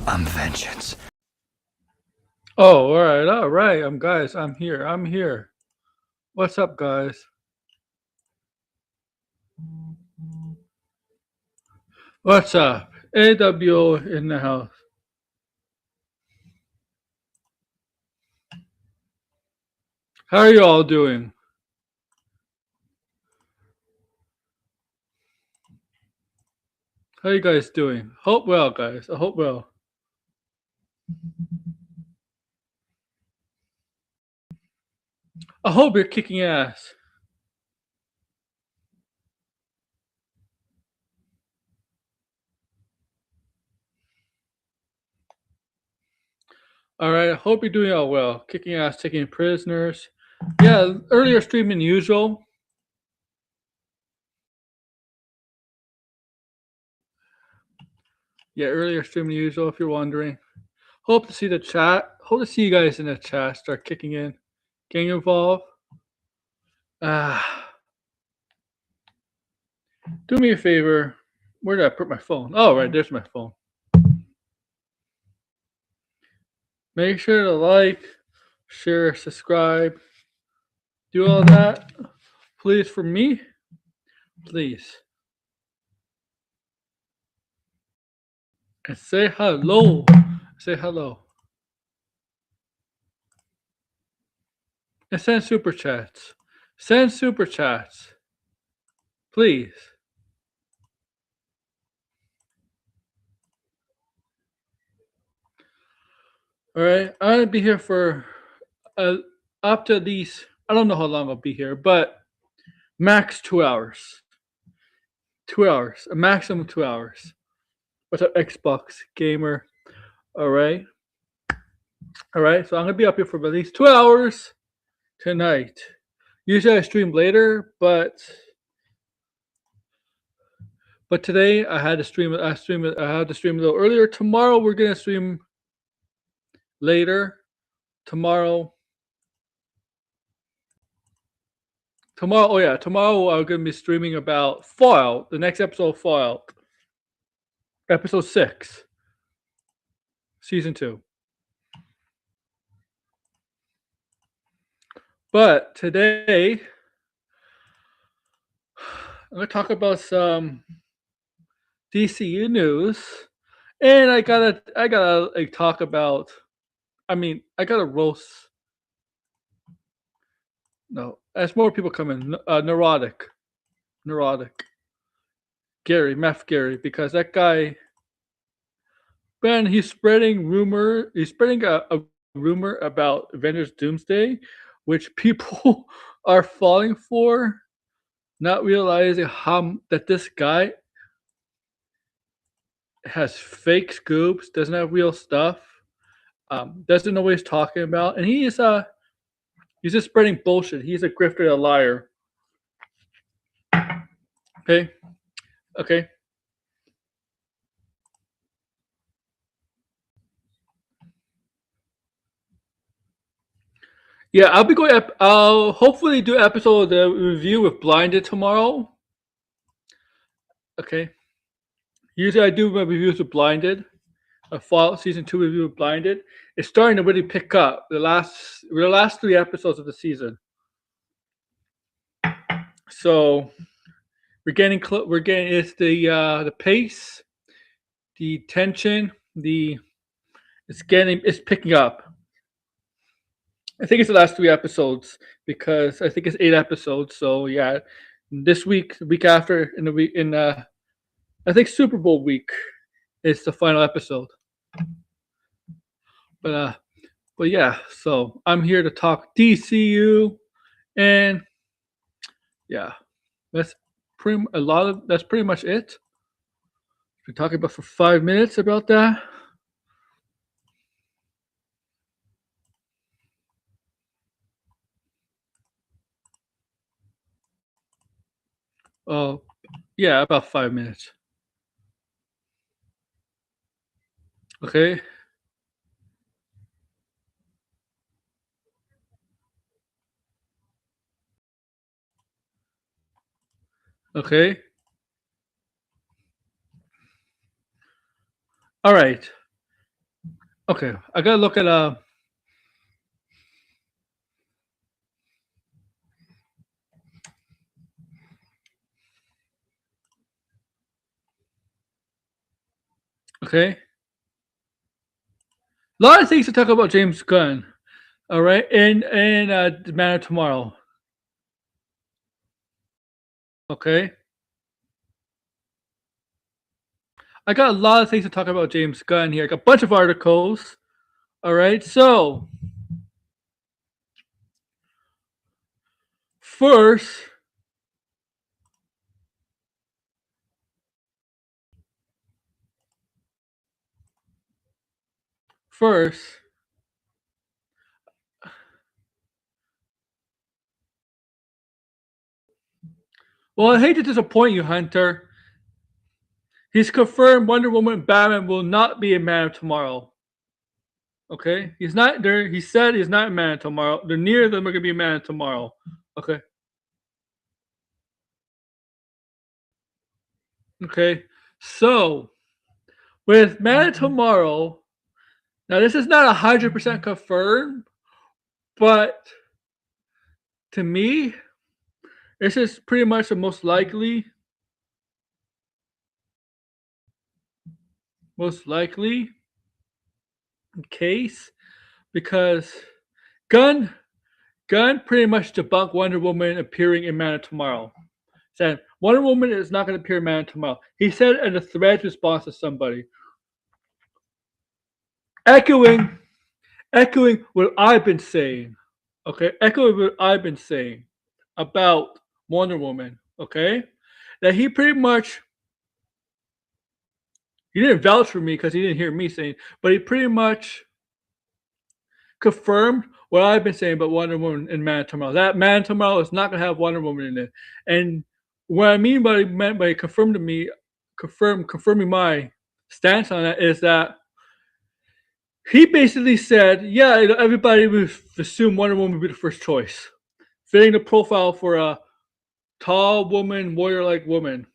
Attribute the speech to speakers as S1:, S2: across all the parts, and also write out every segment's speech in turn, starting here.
S1: I'm vengeance.
S2: Oh, all right. Guys, I'm here. What's up, guys? What's up? AWO in the house. How are you all doing? How you guys doing? Hope well, guys. I hope well. I hope you're kicking ass. All right. I hope you're doing all well. Kicking ass, taking prisoners. Yeah, earlier stream than usual. Yeah, earlier stream than usual. If you're wondering. Hope to see the chat. Hope to see you guys in the chat. Start kicking in, getting involved. Do me a favor. Where did I put my phone? Oh, right, there's my phone. Make sure to like, share, subscribe, do all that. Please, for me, please. And say hello. Say hello. And send super chats. Send super chats. Please. All right, I'm gonna be here for up to these. I don't know how long I'll be here, but max 2 hours. 2 hours, a maximum 2 hours. With an Xbox gamer. All right. All right. So I'm gonna be up here for at least 2 hours tonight. Usually I stream later, but today I had to stream. I had to stream a little earlier. Tomorrow we're gonna stream later. Tomorrow. Oh yeah, tomorrow I'm gonna be streaming about Fallout. The next episode of Fallout, episode 6, season 2. But today I'm gonna talk about some DCU news, and I gotta like talk about. I gotta roast. No, as more people come in, neurotic, Gary, Meth Gary, because that guy, man, he's spreading rumor. He's spreading a rumor about Avengers Doomsday, which people are falling for, not realizing how that this guy has fake scoops, doesn't have real stuff, doesn't know what he's talking about, and he's just spreading bullshit. He's a grifter, a liar. Okay. Yeah, I'll be going. I'll hopefully do an episode of the review with Blinded tomorrow. Okay. Usually I do my reviews with Blinded. A Fallout season 2 review with Blinded. It's starting to really pick up the last 3 episodes of the season. So we're getting it's the pace, the tension, it's picking up. I think it's the last 3 episodes because I think it's 8 episodes. So yeah, this week, the week after, I think Super Bowl week is the final episode. But yeah, so I'm here to talk DCU, and yeah, that's pretty much it. We're talking about for 5 minutes about that. Oh, yeah, about 5 minutes. Okay. Okay. All right. Okay, I gotta look at okay. A lot of things to talk about James Gunn. All right, and the Man of Tomorrow. Okay, I got a lot of things to talk about James Gunn here. I got a bunch of articles. All right, so first, first, well, I hate to disappoint you, Hunter. He's confirmed Wonder Woman and Batman will not be a Man of Tomorrow. Okay, he's not there. He said he's not a Man of Tomorrow. They're near them are gonna be a Man of Tomorrow. Okay, okay. So with Man of Tomorrow, now this is not 100% confirmed, but to me, this is pretty much the most likely case because Gunn Gunn pretty much debunked Wonder Woman appearing in Man of Tomorrow. Said Wonder Woman is not going to appear in Man of Tomorrow. He said in a thread response to somebody, echoing echoing what I've been saying. Okay, echoing what I've been saying about Wonder Woman. Okay, that he pretty much he didn't vouch for me because he didn't hear me saying, but he pretty much confirmed what I've been saying about Wonder Woman and Man of Tomorrow. That Man of Tomorrow is not going to have Wonder Woman in it. And what I mean by meant by confirming my stance on that is that he basically said, yeah, everybody would assume Wonder Woman would be the first choice, fitting the profile for a tall woman, warrior-like woman.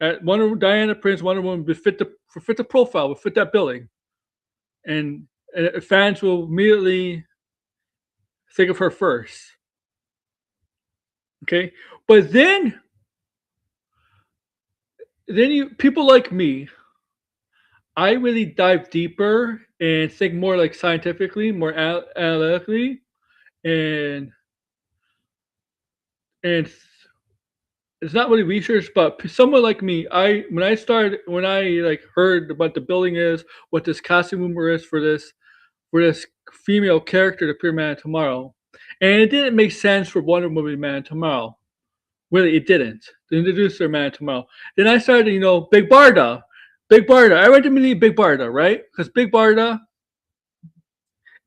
S2: Diana Prince, Wonder Woman would fit the profile, would fit that billing, and fans will immediately think of her first. Okay, but then you people like me, I really dive deeper and think more like scientifically, more analytically, and and it's not really research, but someone like me, when I like heard what the building is, what this casting rumor is for this female character to appear Man Tomorrow, and it didn't make sense for Wonder Woman Man Tomorrow. Really, it didn't. To introduce their Man Tomorrow. Then I started, Big Barda. Big Barda. I went to meet Big Barda, right? Because Big Barda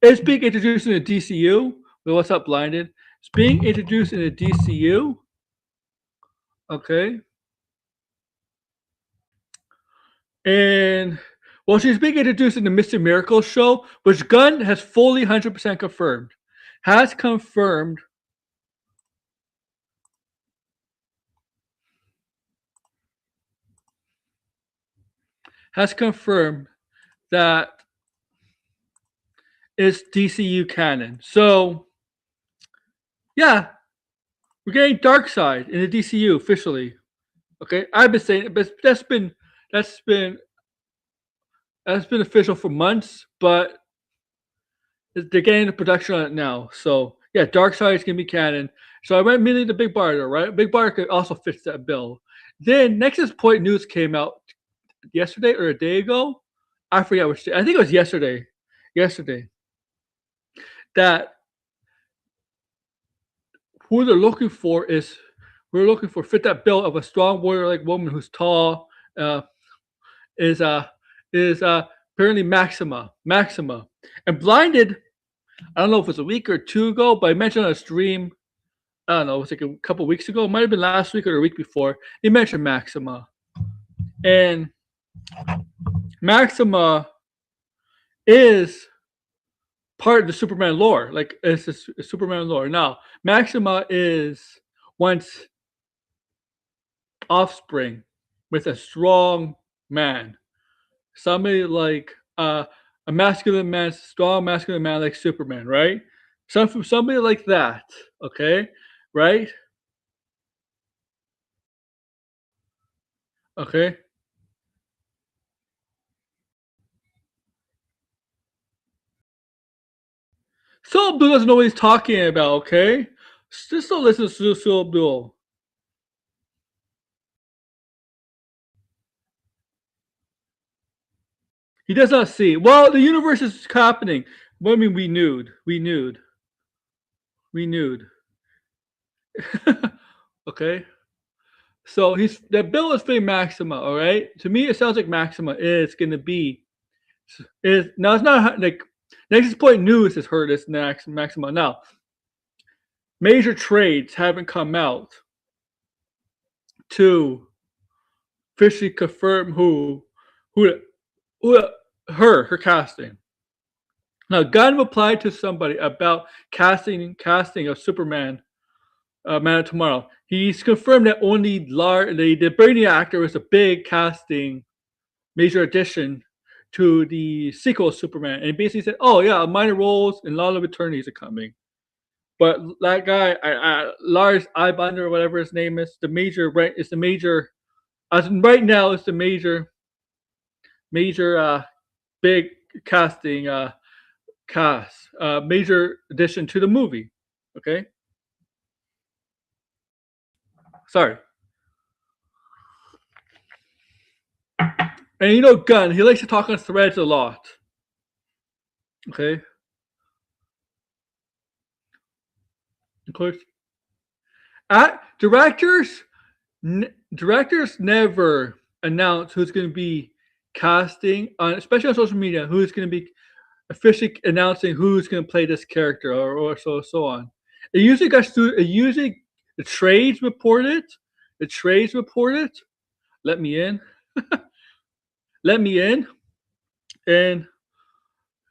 S2: is being introduced in the DCU. With What's Up Blinded? It's being introduced in the DCU. Okay. And, well, she's being introduced in the Mr. Miracle show, which Gunn has fully 100% confirmed. Has confirmed has confirmed that it's DCU canon. So, yeah, we're getting Darkseid in the DCU officially. Okay, I've been saying it, but that's been that's been official for months, but they're getting the production on it now. So yeah, Darkseid is gonna be canon. So I went immediately to Big Barda, right? Big Barda also fits that bill. Then Nexus Point News came out yesterday or a day ago. I forget which day. I think it was yesterday. Yesterday. That who they're looking for is we're looking for fit that bill of a strong warrior like woman who's tall, uh, is apparently Maxima. And Blinded, I don't know if it was a week or two ago, but I mentioned on a stream, I don't know, it was like a couple weeks ago, it might have been last week or a week before, they mentioned Maxima. And Maxima is part of the Superman lore. Like it's a Superman lore. Now, Maxima is once offspring with a strong man. Somebody like a a masculine man, strong masculine man like Superman, right? Somebody like that, okay, right? Okay. Saul Abdul doesn't know what he's talking about, okay? Just don't listen to Saul Abdul. He does not see. Well, the universe is happening. What I mean, we nude. We nude. We nude. Okay. So he's the bill is fitting Maxima, all right? To me, it sounds like Maxima is gonna be is now it's not like Nexus Point News has heard this Maxima. Now, major trades haven't come out to officially confirm who who her casting. Now, Gunn replied to somebody about casting of Superman, Man of Tomorrow. He's confirmed that only the Brainiac actor is a big casting, major addition to the sequel Superman, and he basically said, "Oh yeah, minor roles and a lot of attorneys are coming." But that guy, Lars Eibander or whatever his name is, the major right is the major. As right now, it's the major big casting major addition to the movie. Okay, sorry. And you know, Gunn, he likes to talk on threads a lot. Okay, of course. Directors, directors never announce who's going to be casting on, especially on social media, who's going to be officially announcing who's going to play this character or so on. It usually the trades report it. The trades report it. Let me in. Let me in. And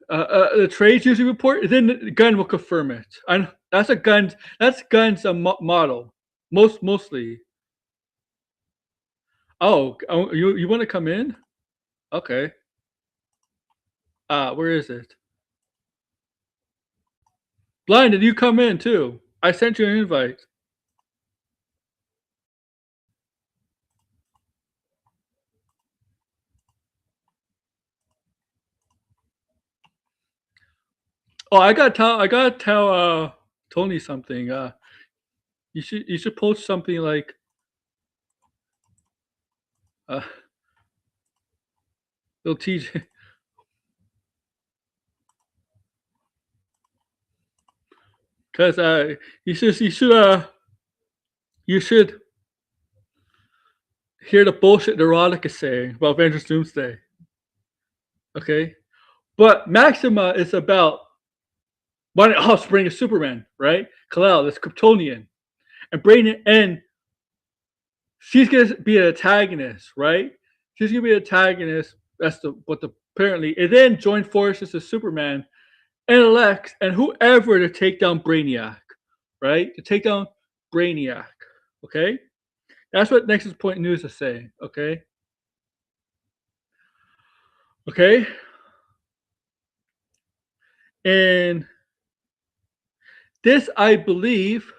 S2: the trades usually report. Then the Gun will confirm it. And that's a gun. That's Gun's model. Mostly. Oh, you want to come in? Okay. Where is it? Blind, did you come in too? I sent you an invite. Oh, I gotta tell Tony something. You should post something like uh little TJ because you should hear the bullshit Neurotic is saying about Avengers Doomsday. Okay? But Maxima is about one offspring of Superman, right? Kal-El, this Kryptonian. And Brainiac, and she's gonna be an antagonist, right? She's gonna be an antagonist. That's what the apparently, and then join forces with Superman and Lex and whoever to take down Brainiac, right? To take down Brainiac. Okay, that's what Nexus Point News is saying. Okay, okay, and this I believe.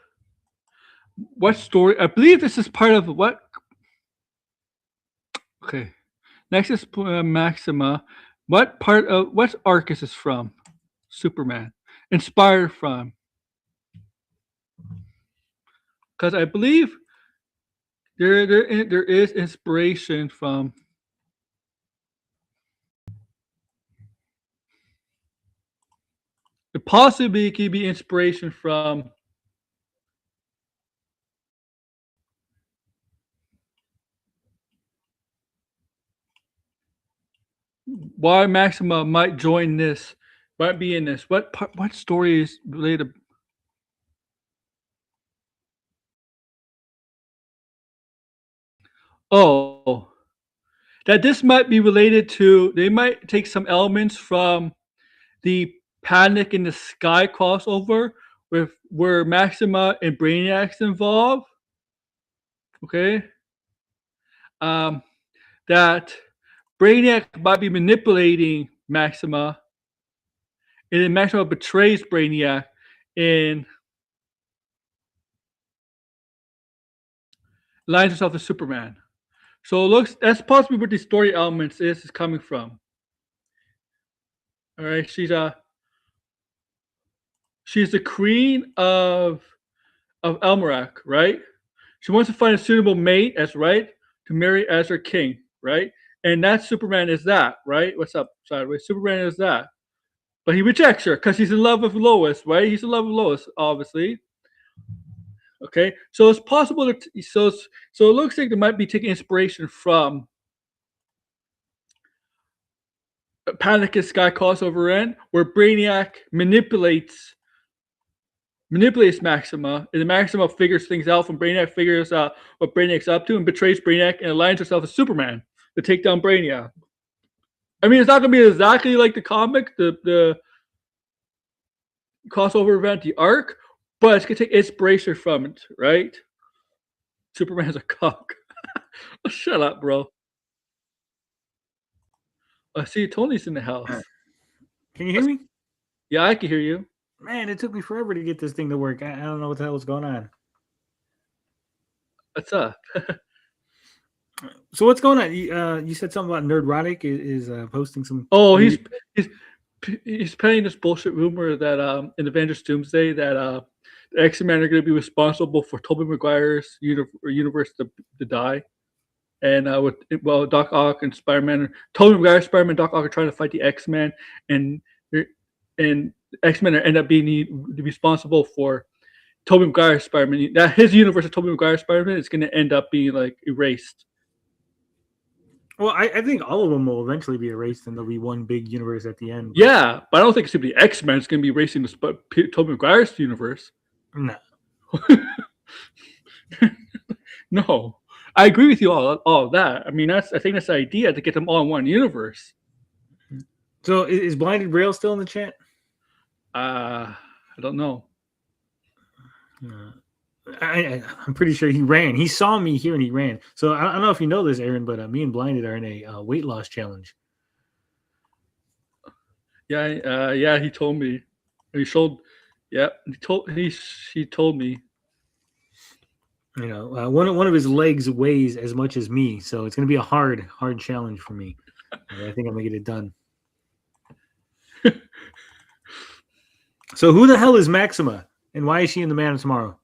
S2: What story? I believe this is part of what? Okay, Nexus Maxima. What part of what arc is this from? Superman, inspired from? Because I believe there is inspiration from. It possibly could be inspiration from why Maxima might join this, might be in this. What story is related? Oh, that this might be related to. They might take some elements from the Panic in the Sky crossover with where Maxima and Brainiac's involved. Okay, um, that Brainiac might be manipulating Maxima and then Maxima betrays Brainiac and aligns herself as Superman. So it looks that's possibly where the story elements is coming from. All right, she's the queen of Elmerac, right? She wants to find a suitable mate as right to marry as her king, right? And that Superman is that, right? What's up, sideways? Superman is that, but he rejects her because he's in love with Lois, right? He's in love with Lois, obviously. Okay, so it's possible that so it looks like they might be taking inspiration from Panic at Sky crossover end, where Brainiac manipulates Maxima, and the Maxima figures things out from Brainiac, figures out what Brainiac's up to, and betrays Brainiac and aligns herself as Superman to take down Brainiac. I mean, it's not going to be exactly like the comic, the crossover event, the arc, but it's going to take inspiration from it, right? Superman's a cock. Shut up, bro. I see Tony's in the house.
S1: Can you hear me?
S2: Yeah, I can hear you.
S1: Man, it took me forever to get this thing to work. I don't know what the hell was going on.
S2: What's up?
S1: So what's going on? You said something about Nerdrotic is posting some.
S2: Oh, he's playing this bullshit rumor that in Avengers Doomsday that the X-Men are going to be responsible for Tobey Maguire's universe to die, and Doc Ock and Spider-Man, Tobey Maguire, Spider-Man, Doc Ock are trying to fight the X-Men, and X-Men end up being responsible for Tobey Maguire Spider-Man. That his universe of Tobey Maguire Spider-Man is going to end up being like erased.
S1: Well, I think all of them will eventually be erased, and there'll be one big universe at the end.
S2: Yeah, but I don't think it's going to be X-Men. It's going to be erasing the Tobey Maguire's universe.
S1: No.
S2: No, I agree with you all that. I mean, I think that's the idea, to get them all in one universe.
S1: So is Blinded Braille still in the chat?
S2: I don't know.
S1: I'm pretty sure he ran. He saw me here and he ran. So I don't know if you know this, Aaron, but me and Blinded are in a weight loss challenge.
S2: Yeah, he told me. He showed. Yeah, he told me.
S1: You know, one of his legs weighs as much as me, so it's going to be a hard challenge for me. I think I'm going to get it done. So who the hell is Maxima, and why is she in the Man of Tomorrow?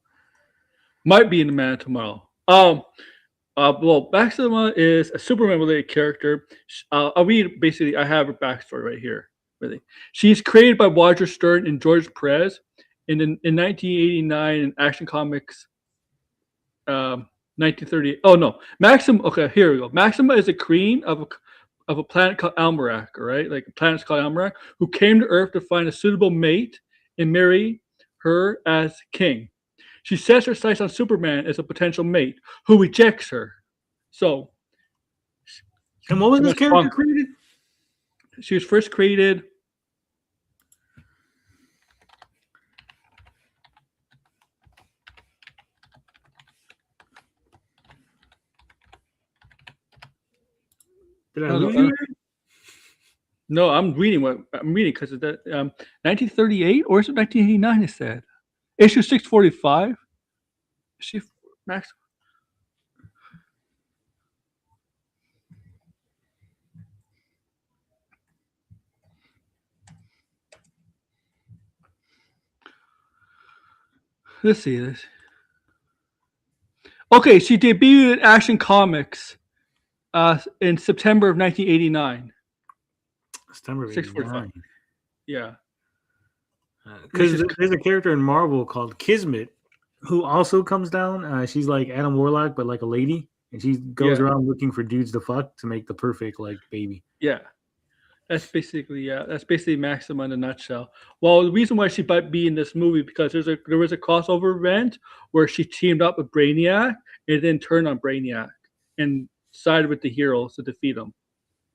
S2: Might be in the Man of Tomorrow. Well, Maxima is a Superman-related character. I'll read basically. I have her backstory right here. Really, she's created by Roger Stern and George Perez in 1989 in Action Comics. 1938. Oh no, Maxima. Okay, here we go. Maxima is a queen of a planet called Almerac. Right, like a planet's called Almerac, who came to Earth to find a suitable mate and marry her as king. She sets her sights on Superman as a potential mate, who rejects her. So,
S1: and what was this character created?
S2: She was first created.
S1: Did I lose you?
S2: No, I'm reading because of that. 1938 or is it 1989? It said issue 645. Is she Max? Let's see this. Okay, she debuted in Action Comics in September of 1989.
S1: September of 645.
S2: Yeah.
S1: Because there's a character in Marvel called Kismet who also comes down. She's like Adam Warlock, but like a lady. And she goes around looking for dudes to fuck to make the perfect like baby.
S2: Yeah. That's basically Maxima in a nutshell. Well, the reason why she might be in this movie because there was a crossover event where she teamed up with Brainiac and then turned on Brainiac and sided with the heroes to defeat him.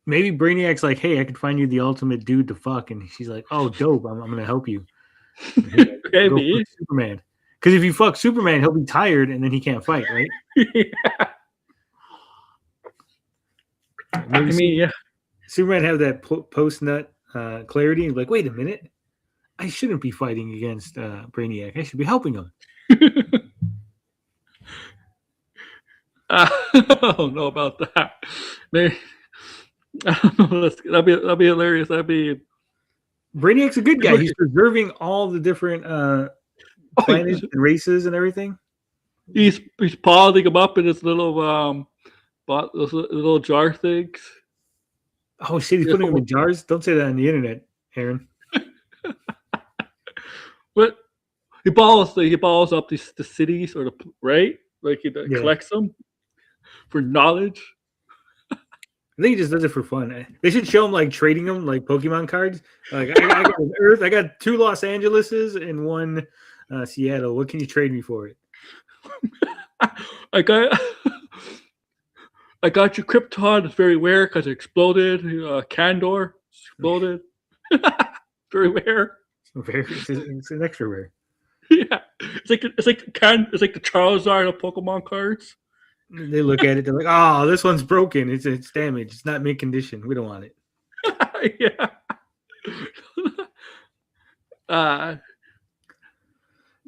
S1: Maybe Brainiac's like, "Hey, I can find you the ultimate dude to fuck," and she's like, "Oh, dope! I'm gonna help you."
S2: Maybe
S1: Superman, because if you fuck Superman, he'll be tired and then he can't fight, right?
S2: Yeah.
S1: Maybe Superman have that post nut clarity and be like, wait a minute, I shouldn't be fighting against Brainiac. I should be helping him.
S2: I don't know about that. Maybe, I don't know. That'd be hilarious. That'd be.
S1: Brainiac's a good guy. He's preserving all the different planets and races and everything.
S2: He's piling them up in his little those little jar things.
S1: Oh shit! He's putting them in jars. Don't say that on the internet, Aaron.
S2: But he balls up the cities or right, like he collects them for knowledge.
S1: I think he just does it for fun. They should show him like trading them like Pokemon cards. Like I got Earth, I got 2 Los Angeleses and 1 Seattle. What can you trade me for it?
S2: I got your Krypton. It's very rare because it exploded. Candor exploded. Very rare.
S1: It's an extra rare.
S2: Yeah, it's like the Charizard of Pokemon cards.
S1: They look at it. They're like, "Oh, this one's broken. It's damaged. It's not mint condition. We don't want it."
S2: Yeah.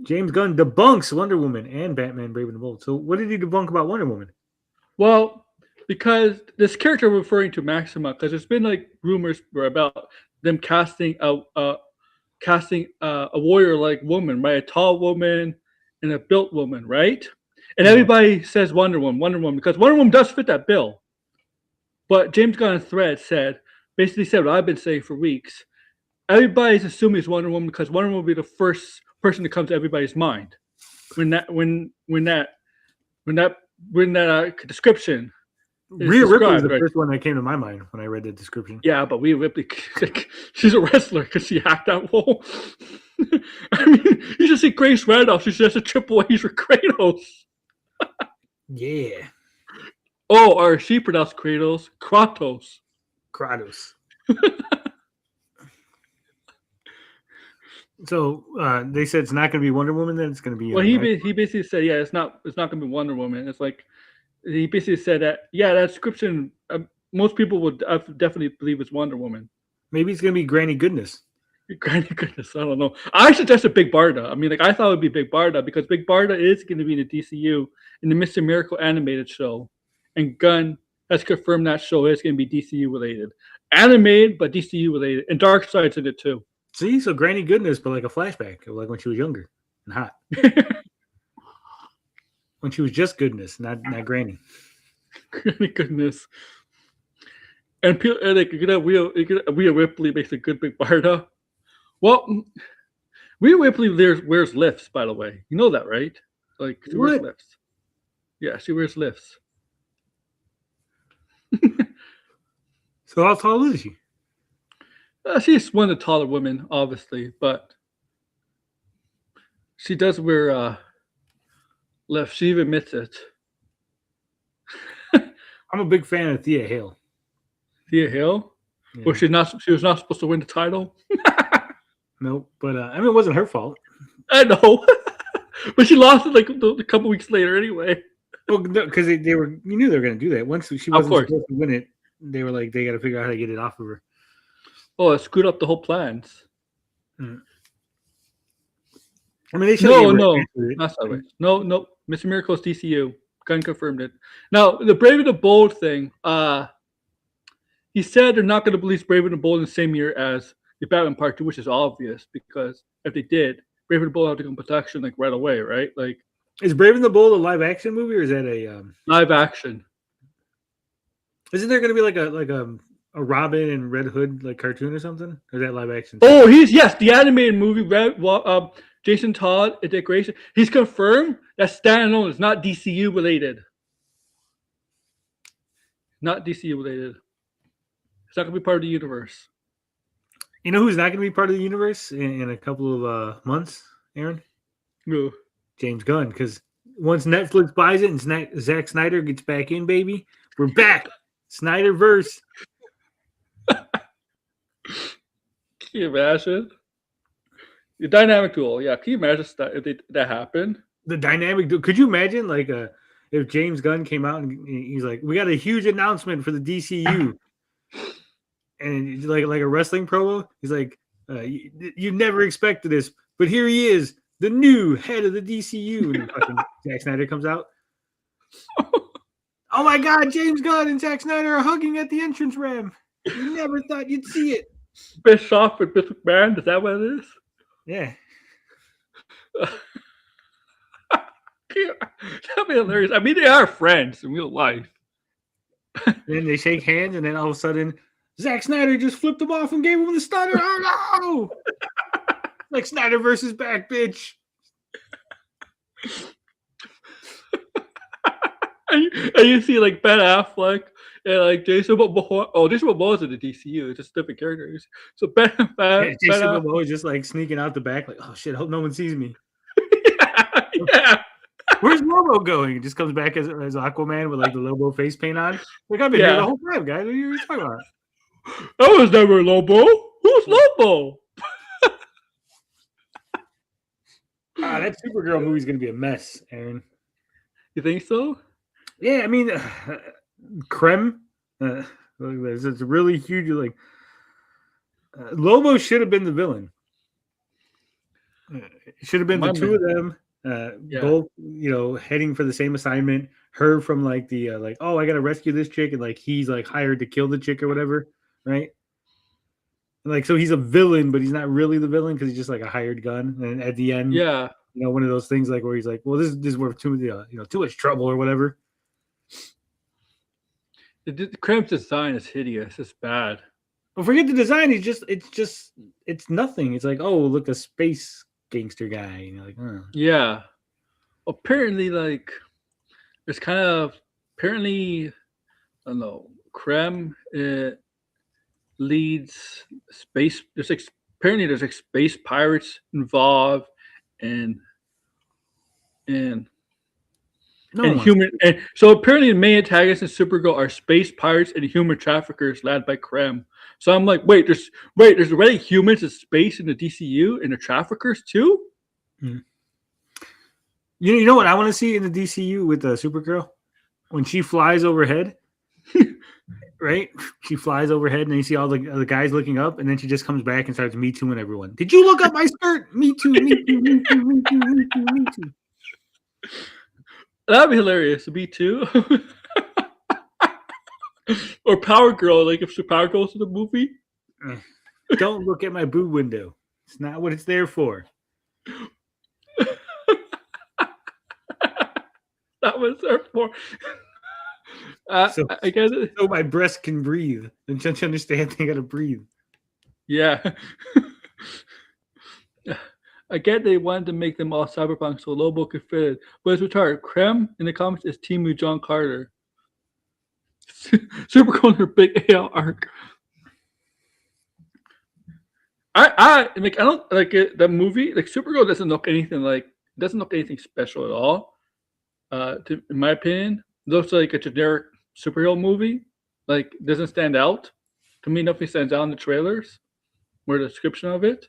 S1: James Gunn debunks Wonder Woman and Batman: Brave and the Bold. So, what did he debunk about Wonder Woman?
S2: Well, because this character I'm referring to Maxima, because there's been like rumors about them casting a warrior-like woman, right? A tall woman and a built woman, right? And everybody says Wonder Woman, because Wonder Woman does fit that bill. But James Gunn thread basically said what I've been saying for weeks. Everybody's assuming it's Wonder Woman because Wonder Woman will be the first person that comes to everybody's mind when that description.
S1: Rhea Ripley was the first one that came to my mind when I read the description.
S2: Yeah, but Rhea Ripley, she's a wrestler because she hacked that role. I mean, you just see Grace Randolph. She's just a Triple H for Kratos.
S1: Yeah.
S2: Oh, or she pronounced Kratos.
S1: So they said it's not going to be Wonder Woman. Then it's going to be.
S2: Well, he basically said, yeah, it's not going to be Wonder Woman. It's like he basically said that, yeah, that description. Most people would definitely believe it's Wonder Woman.
S1: Maybe it's going to be Granny Goodness.
S2: Granny Goodness, I don't know. I suggested Big Barda. I mean, like I thought it would be Big Barda because Big Barda is going to be in the DCU in the Mr. Miracle animated show, and Gunn has confirmed that show is going to be DCU related, animated but DCU related, and Darkseid's in it too.
S1: See, so Granny Goodness, but like a flashback of like when she was younger and hot. When she was just goodness, not Granny.
S2: Granny Goodness. And like Rhea Ripley makes a good Big Barda. Well, Rhea Ripley wears lifts, by the way. You know that, right? Like she wears lifts. Yeah, she wears lifts.
S1: So how tall is she?
S2: She's one of the taller women, obviously, but she does wear lifts. She even admits it.
S1: I'm a big fan of Thea Hale.
S2: Thea Hale? Yeah. Well, she was not supposed to win the title.
S1: Nope, but I mean, it wasn't her fault.
S2: I know, but she lost it like a couple weeks later anyway.
S1: Well, because you knew they were going to do that. Once she wasn't supposed to win it, they were like, they got to figure out how to get it off of her.
S2: Oh, it screwed up the whole plans.
S1: I mean, they should.
S2: No, Mr. Miracle's DCU. Gunn confirmed it. Now, the Brave and the Bold thing. He said they're not going to release Brave and the Bold in the same year as the Batman Part 2, which is obvious because if they did, Brave and the Bold have to come production like right away, right? Like,
S1: is Brave and the Bold a live action movie or is that a
S2: live action?
S1: Isn't there going to be like a Robin and Red Hood like cartoon or something? Or is that live action?
S2: Oh, the animated movie. Jason Todd and Dick Grayson. He's confirmed that standalone is not DCU related. Not DCU related. It's not going to be part of the universe.
S1: You know who's not going to be part of the universe in a couple of months, Aaron?
S2: Who?
S1: James Gunn. Because once Netflix buys it and Zack Snyder gets back in, baby, we're back. Snyderverse.
S2: Can you imagine? The dynamic duel. Yeah, can you imagine if that happened?
S1: The dynamic duel. Could you imagine like if James Gunn came out and he's like, we got a huge announcement for the DCU. And like a wrestling promo, he's like, You never expected this, but here he is, the new head of the DCU. And then fucking Zack Snyder comes out. Oh my God, James Gunn and Zack Snyder are hugging at the entrance ramp. You never thought you'd see it.
S2: Bischoff and Bischoff Man, is that what it is?
S1: Yeah.
S2: That'd be hilarious. I mean, they are friends in real life.
S1: Then they shake hands, and then all of a sudden, Zack Snyder just flipped him off and gave him the stunner. Oh no! Like Snyder versus back, bitch.
S2: And you see like Ben Affleck and like Jason Momoa. Oh, Jason Momoa's in the DCU. It's just different characters. So
S1: Jason Momoa is just like sneaking out the back, like, oh shit, hope no one sees me.
S2: Yeah.
S1: Where's Lobo going? He just comes back as Aquaman with like the Lobo face paint on. Like, I've been here the whole time, guys. What are you talking about?
S2: I was never Lobo. Who's Lobo?
S1: That Supergirl movie's gonna be a mess, Aaron.
S2: You think so?
S1: Yeah, I mean, Creme. It's really huge. Like, Lobo should have been the villain. It should have been the two of them. Both, heading for the same assignment. Her from like the like, oh, I gotta rescue this chick, and like he's like hired to kill the chick or whatever, right? And, like, so he's a villain, but he's not really the villain because he's just like a hired gun. And at the end, one of those things like where he's like, well, this is worth too much trouble or whatever.
S2: The Cramp's design is hideous. It's bad.
S1: Well, forget the design. It's nothing. It's like, oh, look, a space gangster guy. And you're like, oh.
S2: Yeah. Apparently, like, there's kind of I don't know. Creme leads space. There's like space pirates involved, and human. And so apparently, the main antagonists in Supergirl are space pirates and human traffickers led by Creme. So I'm like, there's already humans in space in the DCU and the traffickers too.
S1: Mm-hmm. You know what I want to see in the DCU with Supergirl? When she flies overhead, right? She flies overhead, and then you see all the guys looking up, and then she just comes back and starts Me Tooing everyone. Did you look up my skirt? Me too, me too, me too, me too, me too, me too.
S2: That'd be hilarious. Me too. Or Power Girl, like if Power Girl's in the movie.
S1: Don't look at my boob window. It's not what it's there for.
S2: That was there for. I guess
S1: so my breast can breathe. And don't you understand? They gotta breathe.
S2: Yeah. Again, they wanted to make them all cyberpunk so Lobo could fit it. But it's retarded. Creme in the comics is Timu John Carter. Supergirl in her big AL arc. I don't like it. The movie, like Supergirl, doesn't look anything special at all. In my opinion, it looks like a generic superhero movie. Like, doesn't stand out. To me, nothing stands out in the trailers or the description of it.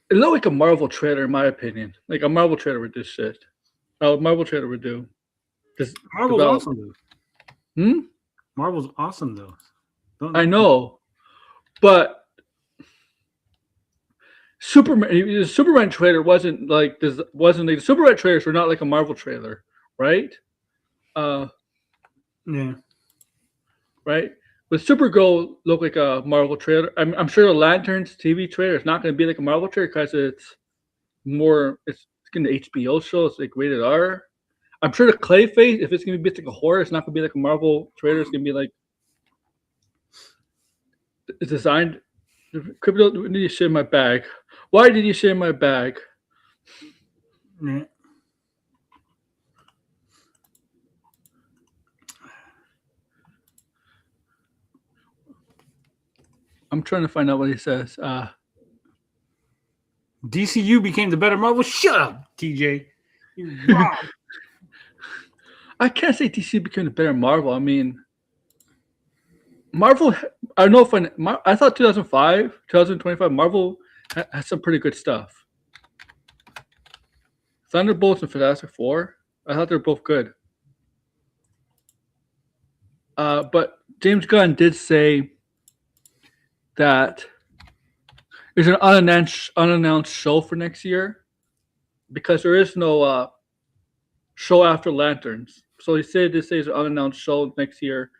S2: It looked like a Marvel trailer, in my opinion. Like a Marvel trailer would do shit. A Marvel trailer would do.
S1: Marvel's awesome, though. Marvel's awesome, though.
S2: I know, but the Superman trailer wasn't like this. Wasn't like the Superman trailers were not like a Marvel trailer, right?
S1: Yeah.
S2: Right. But Supergirl looked like a Marvel trailer. I'm sure the Lanterns TV trailer is not going to be like a Marvel trailer because it's going to HBO show. It's like rated R. I'm sure the Clayface, if it's going to be like a horror, it's not going to be like a Marvel trailer. It's going to be like it's designed. Crypto, did you share my bag? Why did you share my bag?
S1: Yeah.
S2: I'm trying to find out what he says.
S1: DCU became the better Marvel. Shut up, TJ. You're wrong.
S2: I can't say DC became the better Marvel. I mean, Marvel. I don't know if I thought 2005, 2025 Marvel had some pretty good stuff. Thunderbolts and Fantastic Four. I thought they were both good. But James Gunn did say that there's an unannounced show for next year because there is no show after Lanterns. So he said this is an unannounced show next year.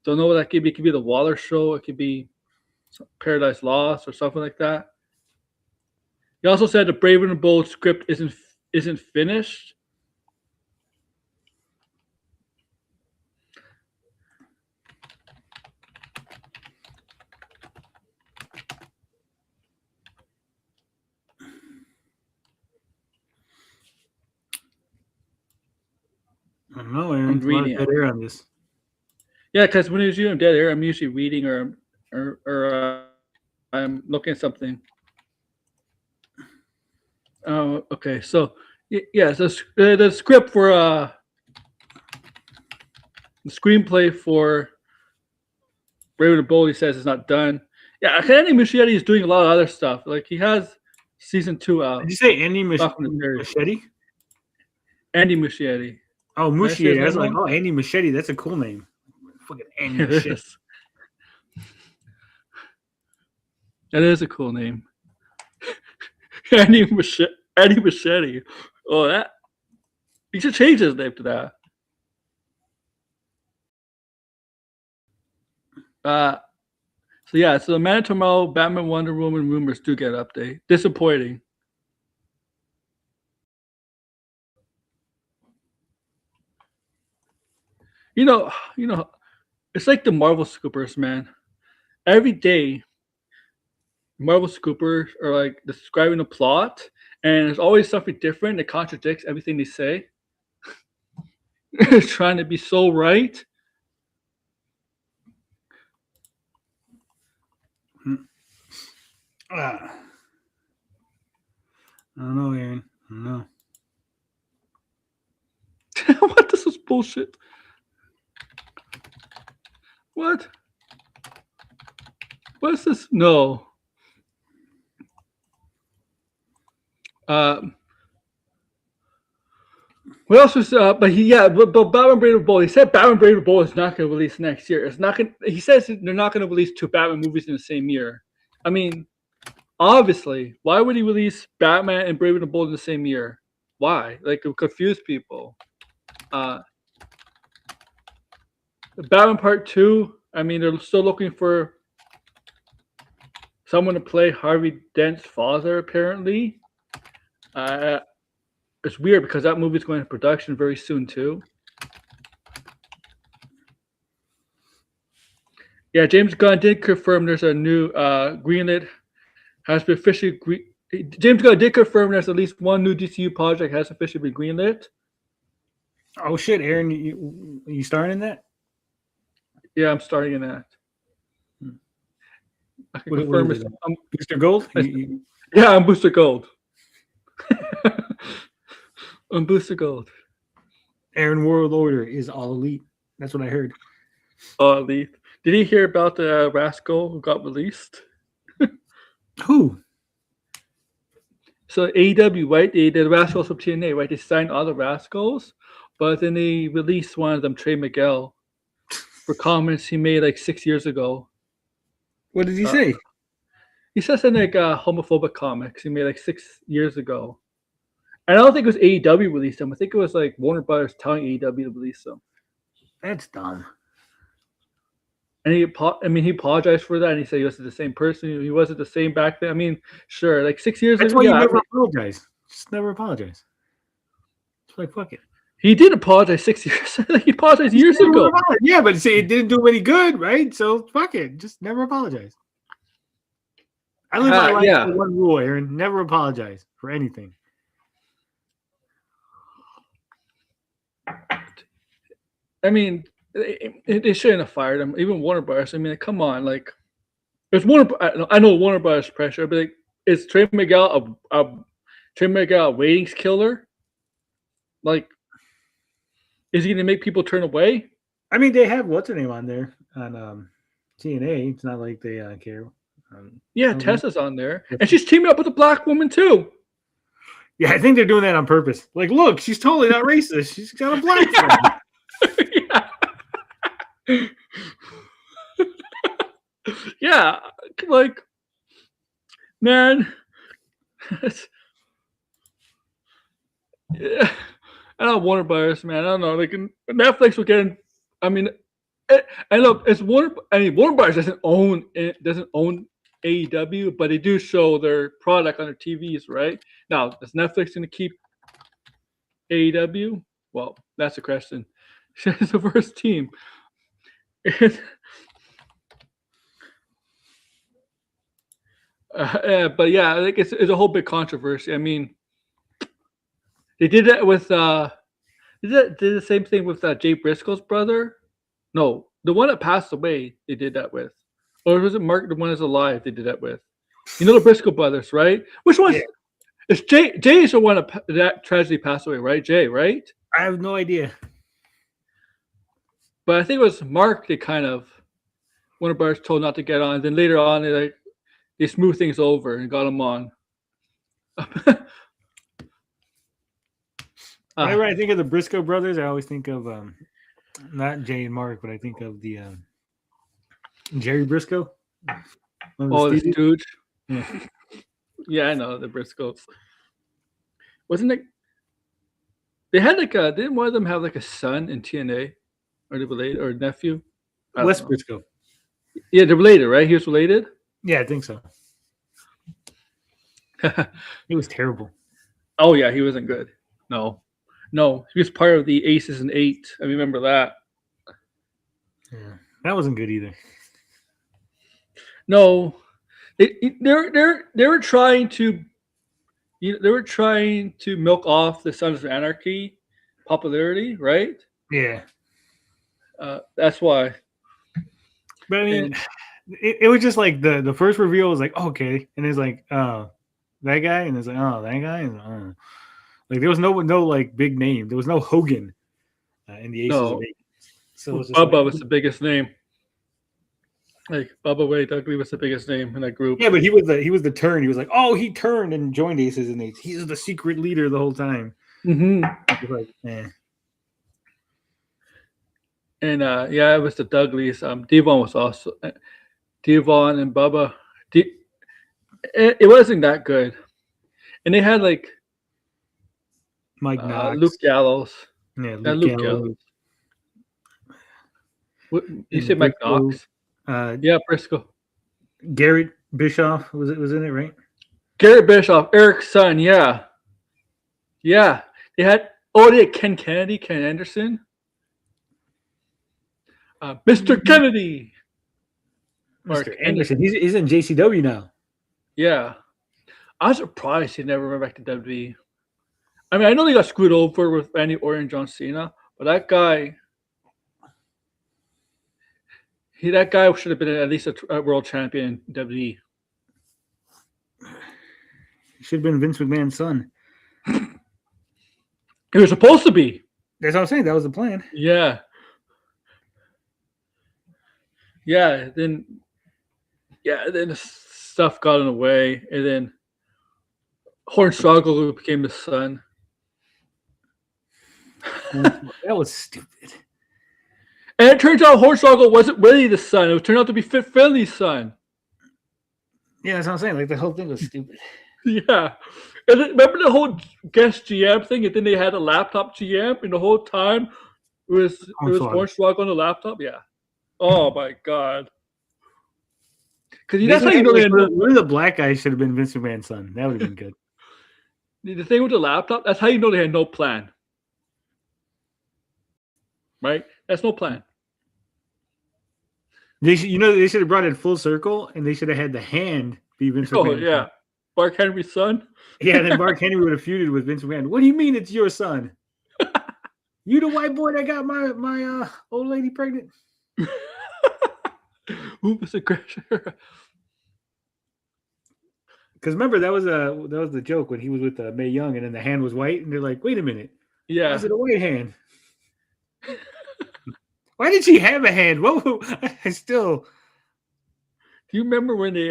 S2: Don't know what that could be. It could be the Waller show. It could be Paradise Lost or something like that. He also said the Brave and the Bold script isn't finished.
S1: I don't know, Aaron.
S2: I'm reading
S1: dead air on this.
S2: Yeah, because when it's usually dead air, I'm usually reading or I'm looking at something. Oh, okay. So yeah, so the script for the screenplay for Brave and Bold, he says, is not done. Yeah, Andy Muschietti is doing a lot of other stuff. Like he has season 2 out.
S1: Did you say Andy Muschietti?
S2: Andy Muschietti.
S1: Oh, Muschietti. I was like, oh, Andy Muschietti. That's a cool name. Fucking Andy Muschietti.
S2: That is a cool name. Andy Muschietti. Oh, that. He should change his name to that. So the Man of Tomorrow, Batman, Wonder Woman rumors do get an update. Disappointing. You know, it's like the Marvel scoopers, man. Every day, Marvel scoopers are like describing the plot, and there's always something different that contradicts everything they say. Trying to be so right.
S1: I don't know, Aaron. I don't know.
S2: What? This is bullshit. What? What is this? No. What else was? But Batman Brave and Bold. He said Batman Brave and Bold is not going to release next year. It's not going. He says they're not going to release 2 Batman movies in the same year. I mean, obviously, why would he release Batman and Brave and Bold in the same year? Why? Like, it would confuse people. Batman Part 2. I mean, they're still looking for someone to play Harvey Dent's father. Apparently, it's weird because that movie is going into production very soon too. Yeah, James Gunn did confirm there's a new greenlit has been officially. James Gunn did confirm there's at least one new DCU project has officially been greenlit.
S1: Oh shit, Aaron, you starting in that?
S2: Yeah, I'm starting in that. I can
S1: What
S2: confirm
S1: is it? Booster Gold?
S2: Yeah, I'm Booster Gold. I'm Booster Gold.
S1: Aaron World Order is all elite. That's what I heard.
S2: All elite. Did you hear about the Rascal who got released?
S1: Who?
S2: So AEW, right? The Rascals from TNA, right? They signed all the Rascals, but then they released one of them, Trey Miguel, for comments he made like 6 years ago.
S1: What did he say?
S2: He said something like homophobic comics he made like 6 years ago. And I don't think it was AEW released them. I think it was like Warner Brothers telling AEW to release them.
S1: That's dumb.
S2: And he apologized for that, and he said he wasn't the same person. He wasn't the same back then. I mean, sure, like 6 years
S1: That's
S2: ago.
S1: why you never apologize. Just never apologize. It's like, fuck it.
S2: He did apologize 6 years. He apologized years ago.
S1: Yeah, but say it didn't do him any good, right? So fuck it. Just never apologize. I live my life with one rule, Aaron. Never apologize for anything.
S2: I mean, they shouldn't have fired him. Even Warner Brothers. I mean, come on, like, there's Warner. I know Warner Brothers pressure, but like, is Trey Miguel a ratings killer? Like, is he going to make people turn away?
S1: I mean, they have what's her name on there on TNA. It's not like they care.
S2: Yeah, Tessa's on there, and she's teaming up with a black woman too.
S1: Yeah, I think they're doing that on purpose. Like, look, she's totally not racist. She's got a black friend.
S2: Yeah, like man, yeah. I don't know, Warner Brothers, man. I don't know. Like Netflix will get in. I mean, and look, it's Warner. I mean, Warner Brothers doesn't own AEW, but they do show their product on their TVs, right? Now, is Netflix going to keep AEW? Well, that's the question. It's the first team. But yeah, I think it's a whole big controversy. I mean, they did that with did the same thing with Jay Briscoe's brother. No, the one that passed away, they did that with, or was it Mark, the one that's alive? They did that with. You know the Briscoe brothers, right? Which one's
S1: Yeah.
S2: it's Jay? Jay is the one that tragedy passed away, right? Jay, right?
S1: I have no idea.
S2: But I think it was Mark. They kind of Warner Brothers told not to get on. Then later on, they smoothed things over and got him on.
S1: Whenever I think of the Briscoe brothers, I always think of not Jay and Mark, but I think of the Jerry Briscoe.
S2: Oh, the Stooge. Yeah. Yeah, I know the Briscoes. Wasn't it? They had didn't one of them have like a son in TNA, or they related, or a nephew?
S1: Wes Briscoe.
S2: Yeah, they're related, right? He was related.
S1: Yeah, I think so. He was terrible.
S2: Oh yeah, he wasn't good. No, he was part of the Aces and Eight. I remember that.
S1: Yeah, that wasn't good either.
S2: No, they were trying to, they were trying to milk off the Sons of Anarchy popularity, right?
S1: Yeah,
S2: that's why.
S1: But I mean, it was just like the first reveal was like, okay, and it's like, oh, that guy, and it's like, oh, that guy, and like there was no like big name. There was no Hogan in the Aces of Eight. So it was just
S2: Bubba was the biggest name. Like Bubba Ray Dudley was the biggest name in that group.
S1: Yeah, but he was the turn. He was like, oh, he turned and joined Aces and Eights. He's the secret leader the whole time.
S2: Mm-hmm.
S1: Like, eh.
S2: And yeah, it was the Dudleys. Devon was also Devon and Bubba. It wasn't that good. And they had like
S1: Mike Knox,
S2: Luke Gallows.
S1: Yeah, Luke Gallows.
S2: What, you said Mike Knox? Yeah, Briscoe.
S1: Garrett Bischoff was in it, right?
S2: Garrett Bischoff, Eric's son. Yeah. They had Ken Kennedy, Ken Anderson, Mr. Kennedy.
S1: Mr. Anderson. He's in JCW now.
S2: Yeah. I was surprised he never went back to WWE. I mean, I know they got screwed over with Randy Orton and John Cena, but that guy should have been at least a world champion in WWE.
S1: He should have been Vince McMahon's son.
S2: He was supposed to be.
S1: That's what I'm saying. That was the plan.
S2: Yeah. Then the stuff got in the way, and then Hornswoggle became the son.
S1: That was stupid.
S2: And it turns out Hornswoggle wasn't really the son. It turned out to be Fit Finley's son.
S1: Yeah, that's what I'm saying. Like the whole thing was stupid.
S2: Yeah. And then, remember the whole guest GM thing? And then they had a laptop GM, and the whole time it was Hornswoggle on the laptop? Yeah. Oh my God. Because that's how you know
S1: one of the black guys should have been Vince McMahon's son. That would have been good.
S2: The thing with the laptop, that's how you know they had no plan. Right? That's no plan.
S1: They should have brought it full circle, and they should have had the hand be Vince McMahon.
S2: Oh yeah, Mark Henry's son.
S1: Yeah, then Mark Henry would have feuded with Vince McMahon. What do you mean it's your son? You the white boy that got my old lady pregnant?
S2: Who was the crasher?
S1: Because remember that was the joke when he was with Mae Young, and then the hand was white, and they're like, "Wait a minute,
S2: yeah,
S1: why is it a white hand? Why did she have a hand? Whoa, I still."
S2: Do you remember when they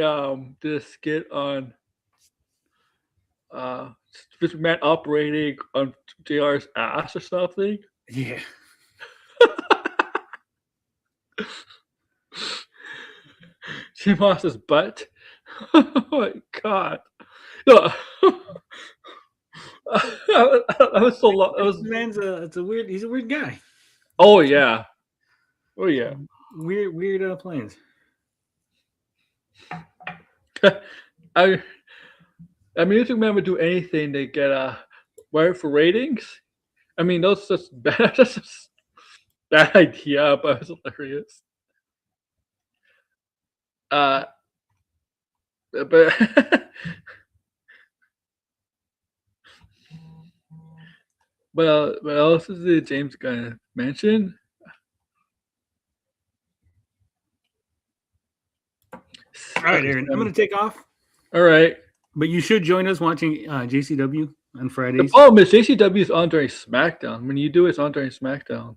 S2: did a skit on Vince McMahon operating on JR's ass or something? See Moss's butt. Oh my god. No. I was so long.
S1: It's a weird. He's a weird guy.
S2: Oh yeah. Oh yeah.
S1: Weird plans.
S2: I Music Man would do anything to get wire for ratings. I mean, that's just bad. That's just bad idea, but it's hilarious. But what else is the James Gunn mention?
S1: All right, Aaron, I'm going to take off.
S2: All right.
S1: But you should join us watching JCW on Fridays.
S2: The problem is JCW is on during SmackDown. When you do it, it's on during SmackDown.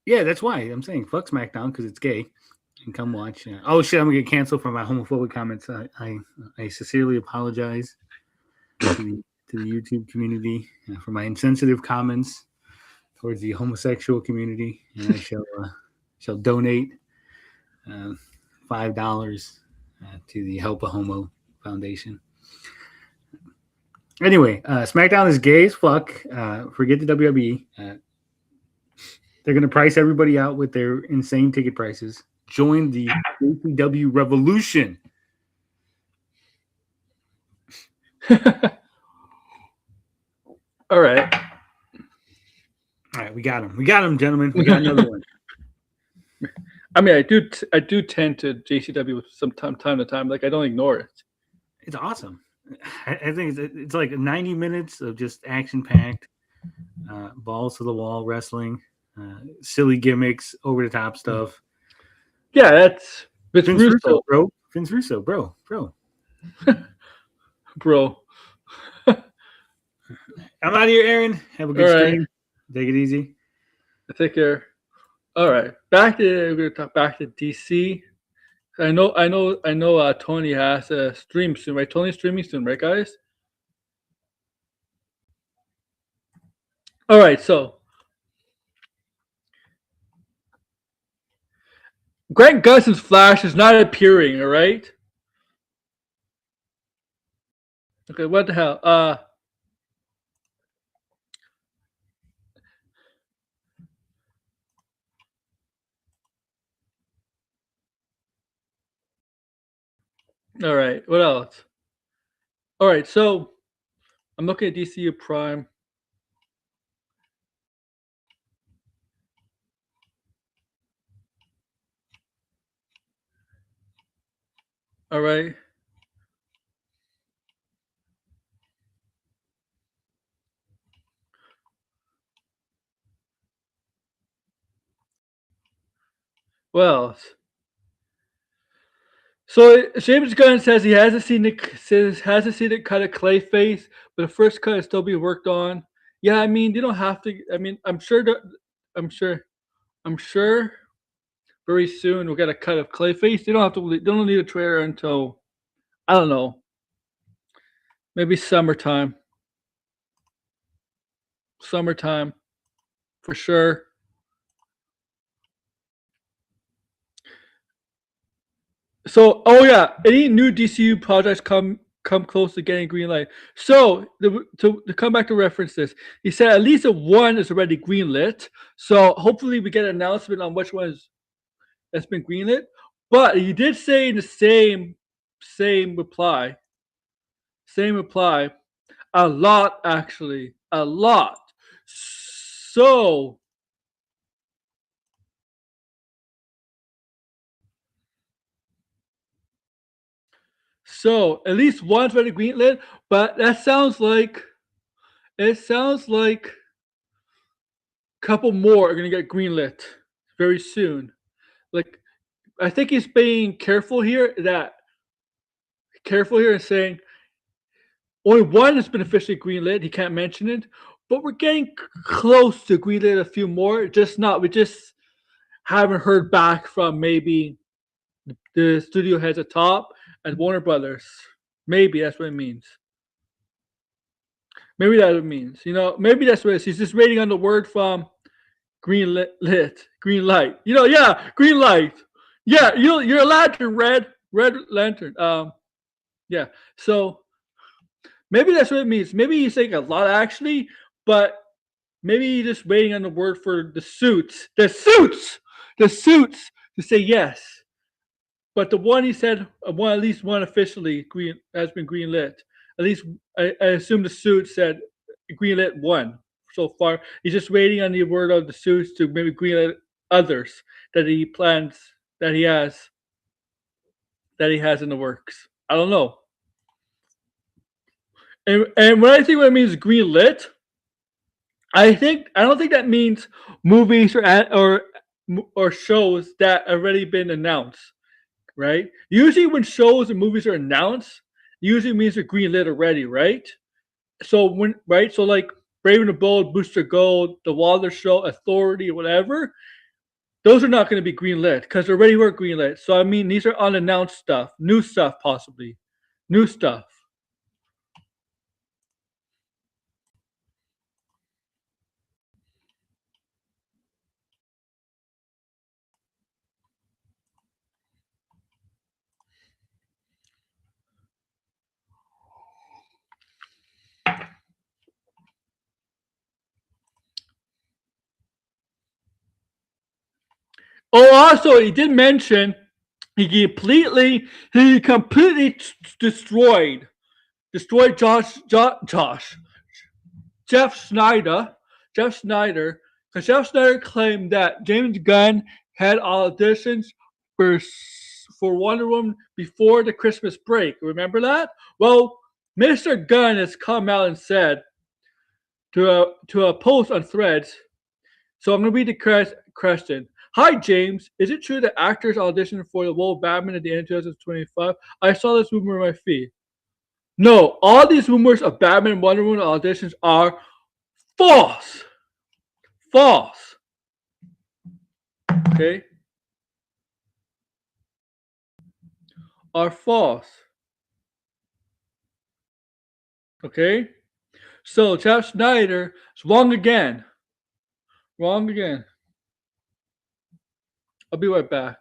S1: Yeah, that's why I'm saying fuck SmackDown because it's gay. And come watch. Oh shit, I'm gonna get canceled for my homophobic comments. I sincerely apologize to the YouTube community for my insensitive comments towards the homosexual community, and I shall donate $5 to the Help a Homo Foundation. Anyway, SmackDown is gay as fuck. Forget the WWE. They're going to price everybody out with their insane ticket prices. Join the JCW revolution.
S2: All right.
S1: All right, we got him. We got him, gentlemen. We got another one.
S2: I mean, I do tend to JCW some time to time. Like, I don't ignore it.
S1: It's awesome. I think it's like 90 minutes of just action-packed, balls to the wall wrestling, silly gimmicks, over-the-top stuff.
S2: Yeah, that's
S1: Vince Russo, bro. Vince Russo, bro.
S2: Bro.
S1: I'm out of here, Aaron. Have a good stream. Take it easy.
S2: Take care. All right. We're gonna talk back to DC. I know Tony has a stream soon, right? Tony's streaming soon, right, guys? All right, so Grant Gustin's Flash is not appearing, all right? Okay, what the hell? All right, what else? All right, so I'm looking at DCU Prime. All right. Well, so James Gunn says he hasn't seen it cut of Clayface, but the first cut is still being worked on. Yeah, I mean, you don't have to. I mean, I'm sure very soon we'll get a cut of Clayface. They don't need a trailer until, I don't know, maybe summertime. Summertime, for sure. So, oh yeah, any new DCU projects come close to getting green light. So, to come back to reference this, he said at least one is already greenlit. So, hopefully, we get an announcement on which one that's been greenlit. But he did say in the same reply, a lot actually, a lot. So at least one's already greenlit, but that sounds like a couple more are gonna get greenlit very soon. Like, I think he's being careful here and saying only one has been officially greenlit. He can't mention it, but we're getting close to greenlit a few more. We just haven't heard back from maybe the studio heads at top and Warner Brothers. Maybe that's what it means. Maybe that's what it means. Maybe that's what it is. He's just waiting on the word from green light. Yeah, green light. Yeah, you're allowed to red Red Lantern. Yeah. So maybe that's what it means. Maybe he's saying a lot actually, but maybe he's just waiting on the word for the suits to say yes. But the one he said, at least one officially has been greenlit. At least I assume the suit said greenlit one so far. He's just waiting on the word of the suits to maybe greenlit others that he plans that he has in the works. I don't know. And when I think what it means greenlit, I don't think that means movies or shows that already been announced, right? Usually when shows and movies are announced, usually means they're greenlit already, right? So like Brave and the Bold, Booster Gold, The Waller Show, Authority, or whatever, those are not going to be greenlit because they already were greenlit. So I mean, these are unannounced stuff, new stuff possibly, new stuff. Oh, also, he did mention he completely destroyed Jeff Snyder, because Jeff Snyder claimed that James Gunn had auditions for Wonder Woman before the Christmas break. Remember that? Well, Mr. Gunn has come out and said to a post on Threads. So I'm going to read the question. Hi, James. Is it true that actors auditioned for the role of Batman at the end of 2025? I saw this rumor on my feed. No, all these rumors of Batman and Wonder Woman auditions are false. False. Okay? Are false. Okay? So, Jeff Snyder is wrong again. Wrong again. I'll be right back.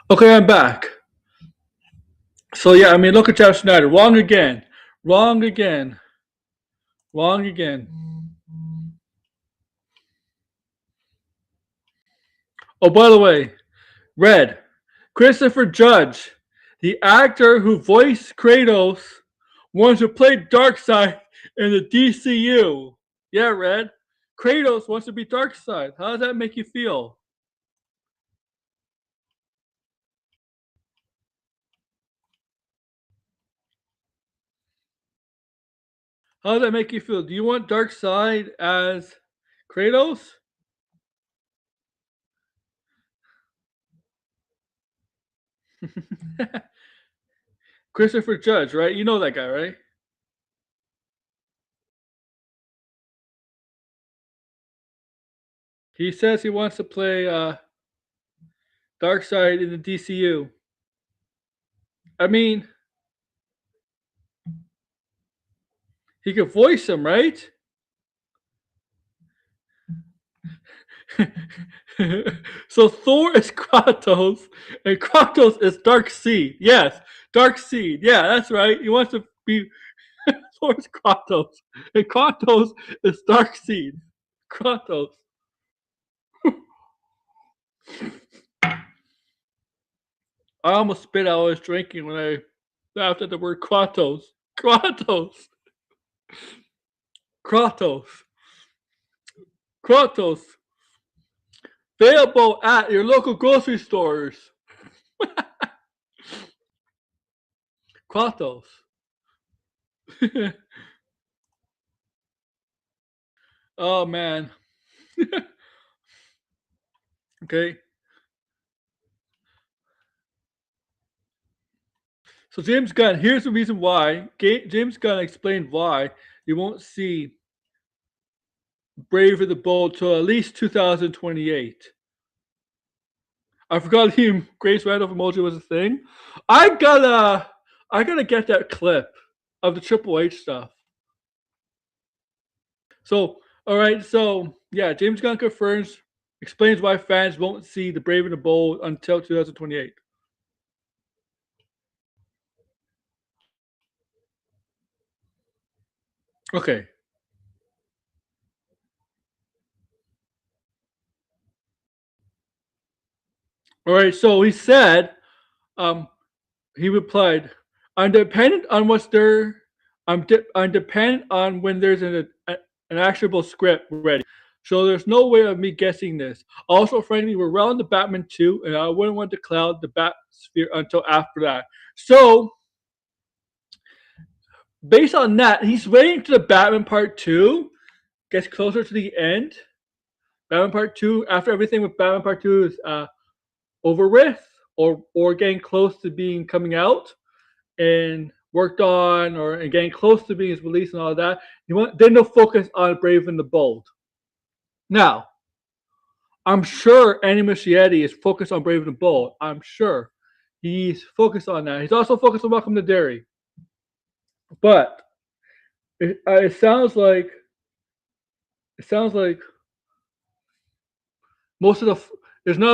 S2: Okay, I'm back. So yeah, I mean, look at Jeff Snyder. Wrong again. Wrong again. Wrong again. Oh, by the way, Red, Christopher Judge, the actor who voiced Kratos, wants to play Darkseid in the DCU. Yeah, Red. Kratos wants to be Darkseid. How does that make you feel? How does that make you feel? Do you want Darkseid as Kratos? Christopher Judge, right? You know that guy, right? He says he wants to play Darkseid in the DCU. I mean, he could voice him, right? So Thor is Kratos, and Kratos is Darkseid. Yes, Darkseid. Yeah, that's right. He wants to be Thor is Kratos, and Kratos is Darkseid. Kratos. I almost spit out what I was drinking when I laughed at the word Kratos. Kratos. Kratos. Kratos. Available at your local grocery stores. Kratos. Oh man. Okay. So James Gunn, here's the reason why. James Gunn explained why you won't see Brave and the Bold till at least 2028. I forgot him. Grace Randolph emoji was a thing. I gotta get that clip of the Triple H stuff. So, all right. So, yeah, James Gunn explains why fans won't see the Brave and the Bold until 2028. Okay. All right. So he said, he replied, "I'm dependent on what's there. I'm dependent on when there's an actionable script ready. So there's no way of me guessing this. Also, frankly, we're around the Batman 2, and I wouldn't want to cloud the Bat sphere until after that. So, based on that, he's waiting to the Batman Part 2 gets closer to the end. Batman Part 2, after everything with Batman Part 2 is over with, or getting close to being coming out and worked on, or getting close to being released and all that. Then they'll focus on Brave and the Bold. Now, I'm sure Andy Muschietti is focused on Brave and the Bold. I'm sure he's focused on that. He's also focused on Welcome to Derry. But it sounds like there's not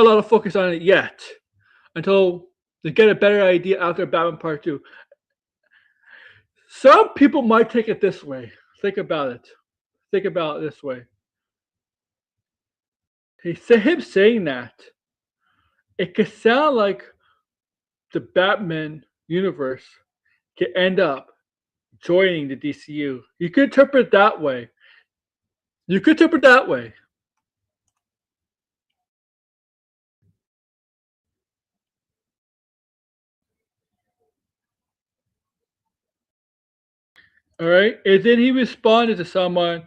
S2: a lot of focus on it yet until they get a better idea after Batman Part 2. Some people might take it this way. Think about it. Think about it this way. Him saying that, it could sound like the Batman universe could end up joining the DCU. You could interpret it that way. All right. And then he responded to someone,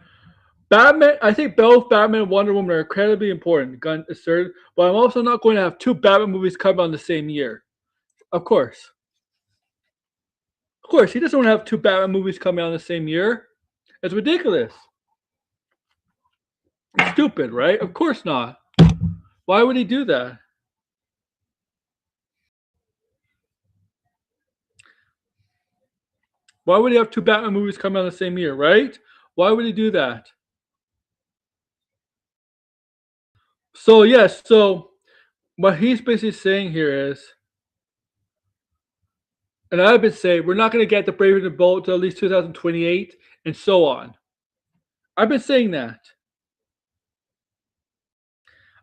S2: Batman, I think both Batman and Wonder Woman are incredibly important, Gunn asserted, but I'm also not going to have two Batman movies come out in the same year. Of course. Of course, he doesn't want to have two Batman movies coming out in the same year. It's ridiculous. It's stupid, right? Of course not. Why would he do that? Why would he have two Batman movies come out in the same year, right? Why would he do that? So, yes, so what he's basically saying here is, and I've been saying, we're not going to get the Brave and the Bold till at least 2028, and so on. I've been saying that.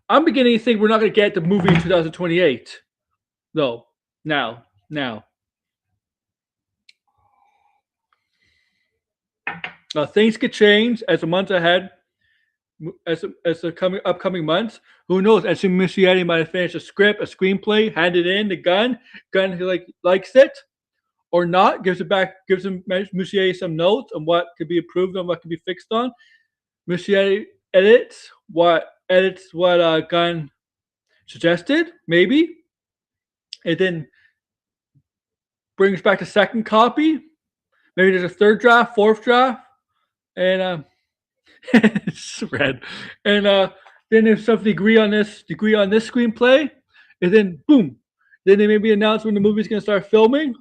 S2: I'm beginning to think we're not going to get the movie in 2028. No, now. Things could change as the months ahead, as the upcoming months. Who knows? As Muschietti might have finished a script, a screenplay, handed in the Gunn who likes it or not, gives him Muschietti some notes on what could be approved on, what could be fixed on. Muschietti edits what Gunn suggested, maybe, and then brings back the second copy. Maybe there's a third draft, fourth draft, and it's red. And then if somebody agree on this screenplay, and then boom, then they maybe announce when the movie's gonna start filming,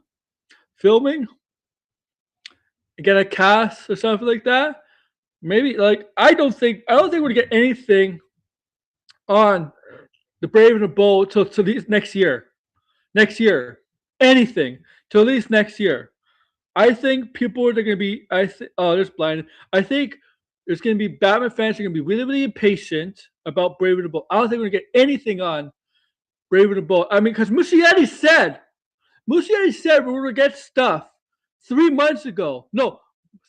S2: get a cast or something like that. Maybe I don't think we're gonna get anything on the Brave and the Bold till at least next year. Anything till at least next year. I think people are going to be. There's blind. I think there's going to be Batman fans are going to be really, really impatient about Brave and the Bold. I don't think we're going to get anything on Brave and the Bold. I mean, because Muschietti said we're going to get stuff 3 months ago. No,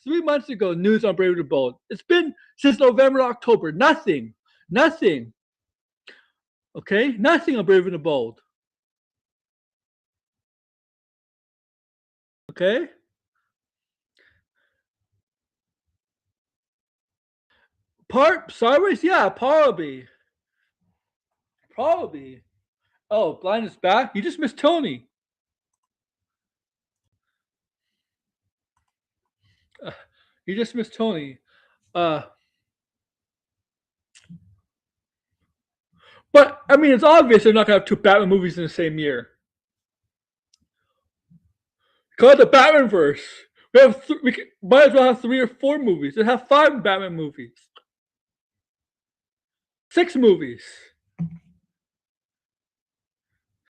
S2: 3 months ago, news on Brave and the Bold. It's been since November, October. Nothing. Okay, nothing on Brave and the Bold. Okay. Sideways, yeah, probably. Probably. Oh, Blind is back. You just missed Tony. You just missed Tony. But I mean, it's obvious they're not gonna have two Batman movies in the same year. Call it the Batman verse. We might as well have 3 or 4 movies. They have 5 Batman movies. 6 movies.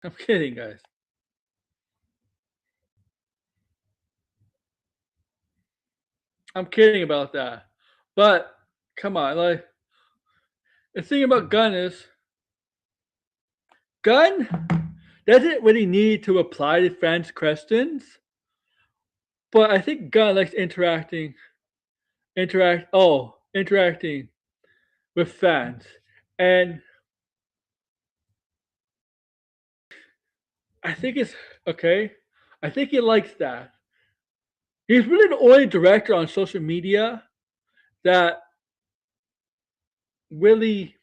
S2: I'm kidding, guys. I'm kidding about that. But come on, like the thing about Gunn is Gunn doesn't really need to apply to fans' questions. But I think Gunn likes interacting with fans. And I think it's okay. I think he likes that. He's really the only director on social media that really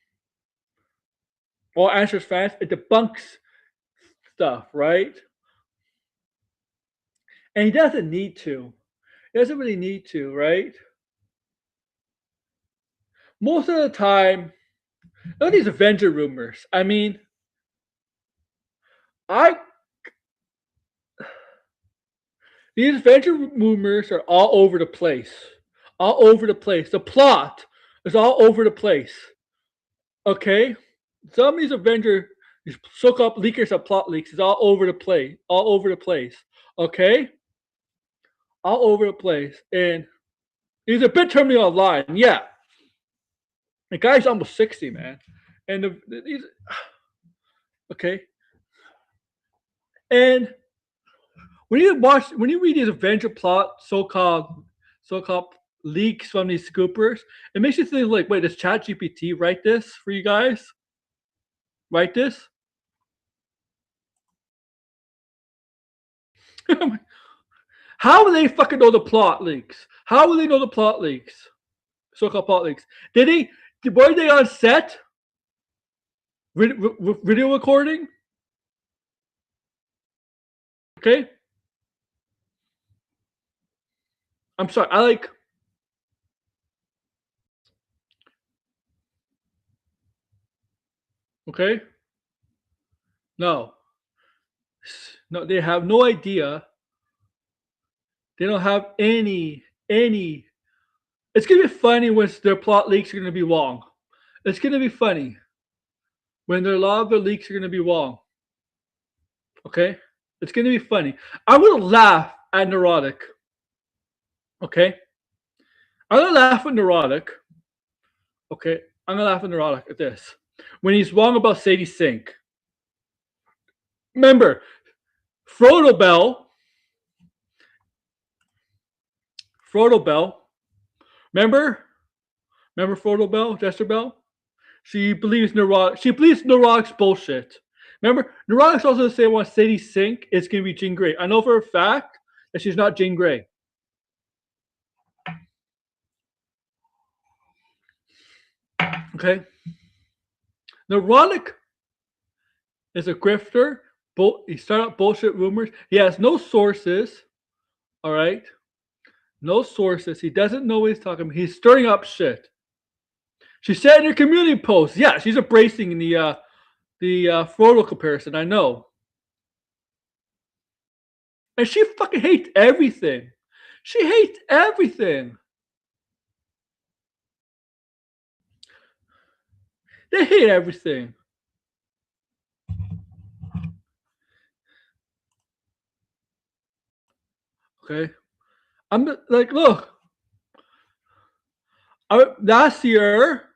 S2: answers fans. It debunks stuff, right? And he doesn't need to. He doesn't really need to, right? Most of the time, look at these Avenger rumors. I mean, these Avenger rumors are all over the place. All over the place. The plot is all over the place. Okay? Some of these these so-called leakers of plot leaks is all over the place. All over the place. Okay? All over the place. And he's a bit terminally online. Yeah. The guy's almost 60, man. And he's okay. And when you read these Avenger plot, so-called leaks from these scoopers, it makes you think like, wait, does ChatGPT write this for you guys? Write this? How will they fucking know the plot leaks? How will they know the plot leaks? So-called plot leaks. Were they on set? Video recording? Okay. I'm sorry. Okay. No, they have no idea. They don't have any. It's gonna be funny when their plot leaks are gonna be wrong. It's gonna be funny when a lot of the leaks are gonna be wrong. Okay, it's gonna be funny. I will laugh at Neurotic. Okay, I'm gonna laugh at Neurotic. Okay, I'm gonna laugh at Neurotic at this when he's wrong about Sadie Sink. Remember, Frodo Bell. Remember Frodo Bell, Jester Bell? She believes Neurotic's bullshit. Remember, Neurotic's also the same one Sadie Sink is going to be Jean Grey. I know for a fact that she's not Jean Grey. Okay? Neurotic is a grifter. He started out bullshit rumors. He has no sources. All right? No sources. He doesn't know what he's talking about. He's stirring up shit. She said in her community post, yeah, she's embracing the Frodo comparison. I know. And she fucking hates everything. She hates everything. They hate everything. Okay. I'm like, look. Last year,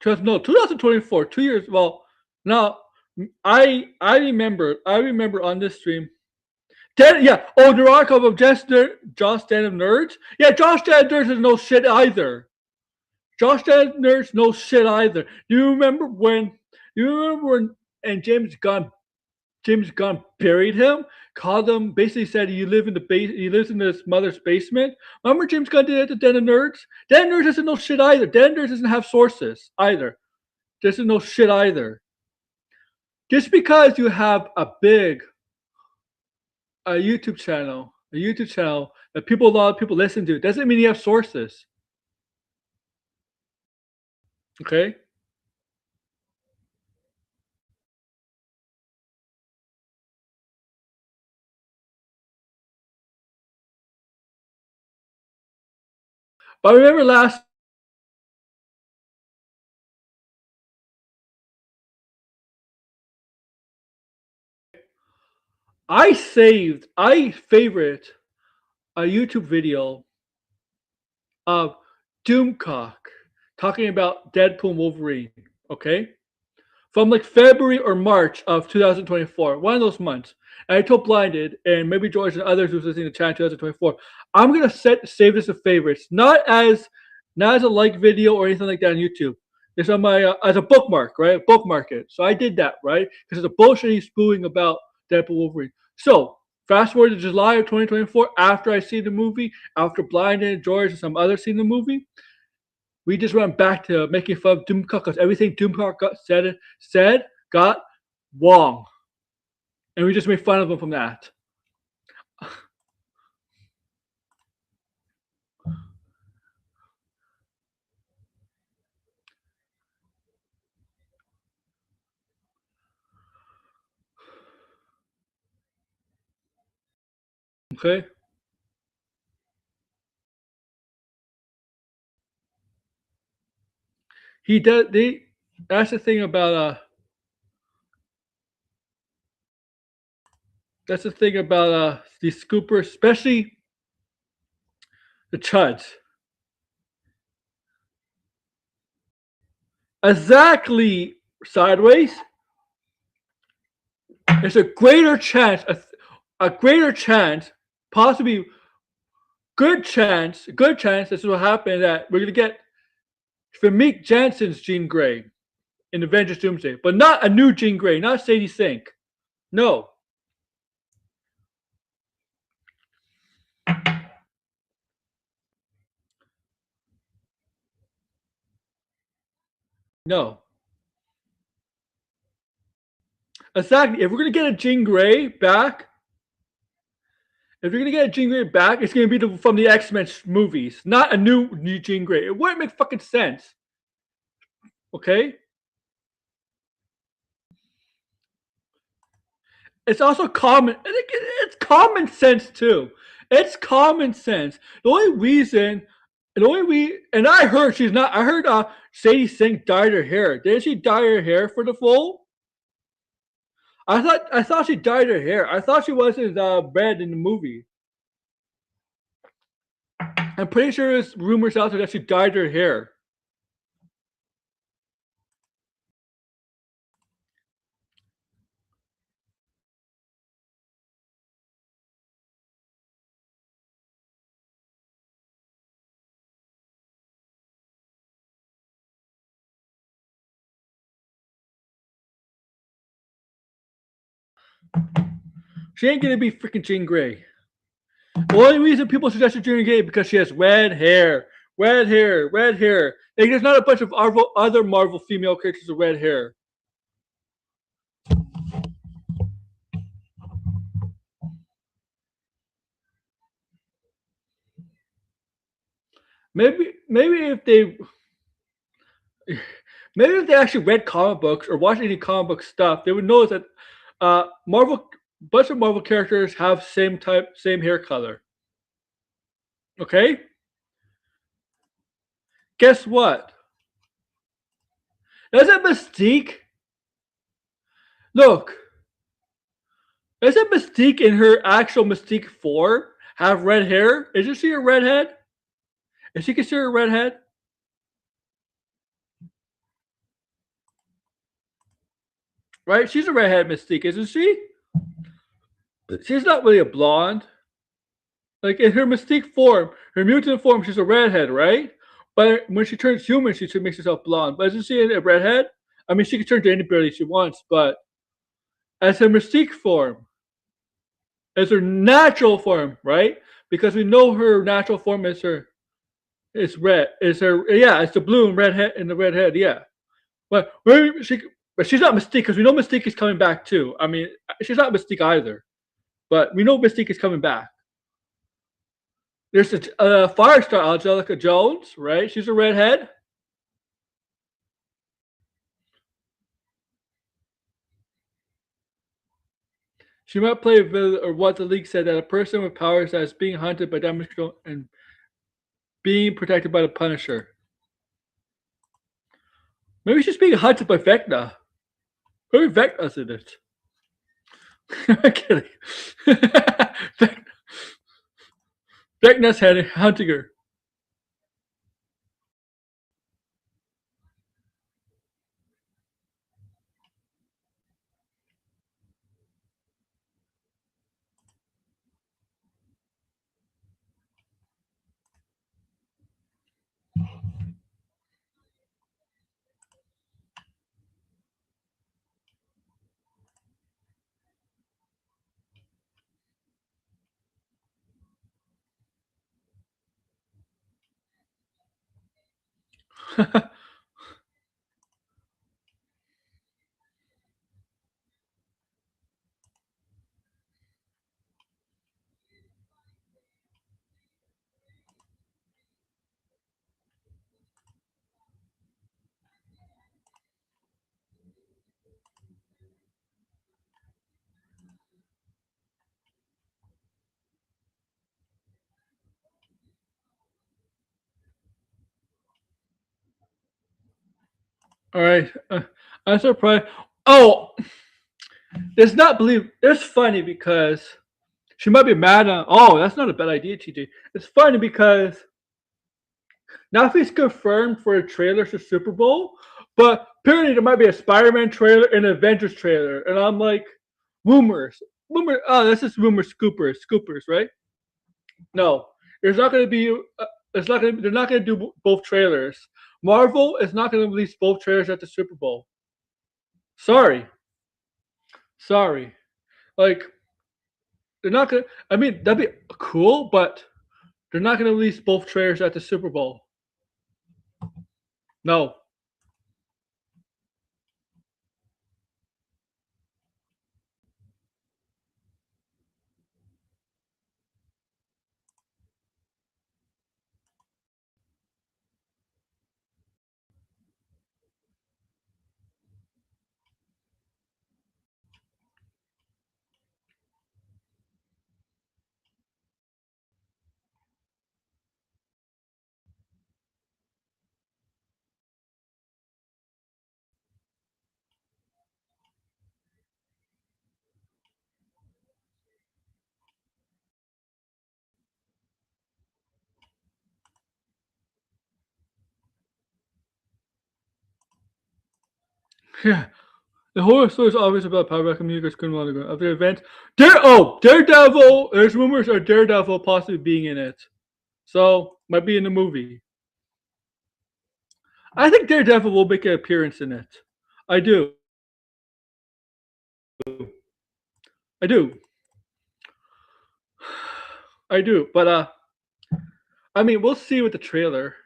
S2: 2024, 2 years. Well, now I remember on this stream. Neurotic of Josh Dan of Nerds. Yeah, Josh Dan of Nerds is no shit either. Josh Dan of Nerds no shit either. Do you remember when and James Gunn James Gunn buried him, called him, basically said he lives in his mother's basement. Remember James Gunn did it to Den of Nerds? Den of Nerds doesn't know shit either. Den of Nerds doesn't have sources either. Doesn't know shit either. Just because you have a YouTube channel that a lot of people listen to, doesn't mean you have sources. Okay? But I remember I favorite a YouTube video of Doomcock talking about Deadpool and Wolverine, okay? From like February or March of 2024, one of those months. And I told Blinded and maybe George and others who's listening to the channel 2024, I'm gonna save this as favorites, not as a like video or anything like that on YouTube. It's on my as a bookmark, right? Bookmark it. So I did that, right? Because it's a bullshit he's spewing about Deadpool Wolverine. So fast forward to July of 2024, after I see the movie, after Blinded and George and some others seen the movie, we just went back to making fun of Doomcock because everything Doomcock said got wrong. And we just made fun of him from that. Okay? He does. That's the thing about these scoopers, especially the chuds. Exactly, sideways. There's a greater chance, possibly good chance. This is what happened, that we're gonna get Famke Janssen's Jean Grey in Avengers Doomsday, but not a new Jean Grey, not Sadie Sink. No. No. Exactly. If we're gonna get a Jean Grey back, it's gonna be from the X-Men movies, not a new Jean Grey. It wouldn't make fucking sense. Okay? It's also common. It's common sense too. It's common sense. The only reason, and I heard she's not. I heard Sadie Sink dyed her hair. Didn't she dye her hair for the full? I thought she dyed her hair. I thought she wasn't red in the movie. I'm pretty sure there's rumors out there that she dyed her hair. She ain't gonna be freaking Jean Grey. The only reason people suggested Jean Grey because she has red hair. Like, there's not a bunch of other Marvel female characters with red hair. Maybe if they actually read comic books or watched any comic book stuff, they would know that bunch of Marvel characters have same hair color. Okay? Guess what? Doesn't Mystique in her actual Mystique 4 have red hair? Isn't she a redhead? Is she considered a redhead? Right? She's a redhead Mystique, isn't she? She's not really a blonde. Like in her Mystique form, her mutant form, she's a redhead, right? But when she turns human, she makes herself blonde. But isn't she a redhead? I mean, she can turn to anybody she wants, but as her Mystique form, as her natural form, right? Because we know her natural form is it's red, is her it's the blue and red head and the red head, yeah. But she's not Mystique because we know Mystique is coming back too. I mean, she's not Mystique either, but we know Mystique is coming back. There's a Firestar, Angelica Jones, right? She's a redhead. She might play a villain, or what the league said, that a person with powers that is being hunted by damage control and being protected by the Punisher. Maybe she's being hunted by Vecna. Maybe Vecna's in it. I'm kidding. Vecna's hunting her. All right. I'm surprised. Oh, it's not believe. It's funny because she might be mad on. Oh, that's not a bad idea, TJ. It's funny because nothing's confirmed for a trailer for Super Bowl, but apparently there might be a Spider-Man trailer and an Avengers trailer, and I'm like, rumors. Oh, this is rumors. Scoopers, right? No, there's not going to be. It's not going. They're not going to do both trailers. Marvel is not going to release both trailers at the Super Bowl. Sorry. Like, they're not going to. I mean, that'd be cool, but they're not going to release both trailers at the Super Bowl. No. Yeah. The horror story is always about power communicators couldn't want to go of the event. Daredevil! There's rumors of Daredevil possibly being in it. So, might be in the movie. I think Daredevil will make an appearance in it. I do. I do. I do. But, I mean, we'll see with the trailer.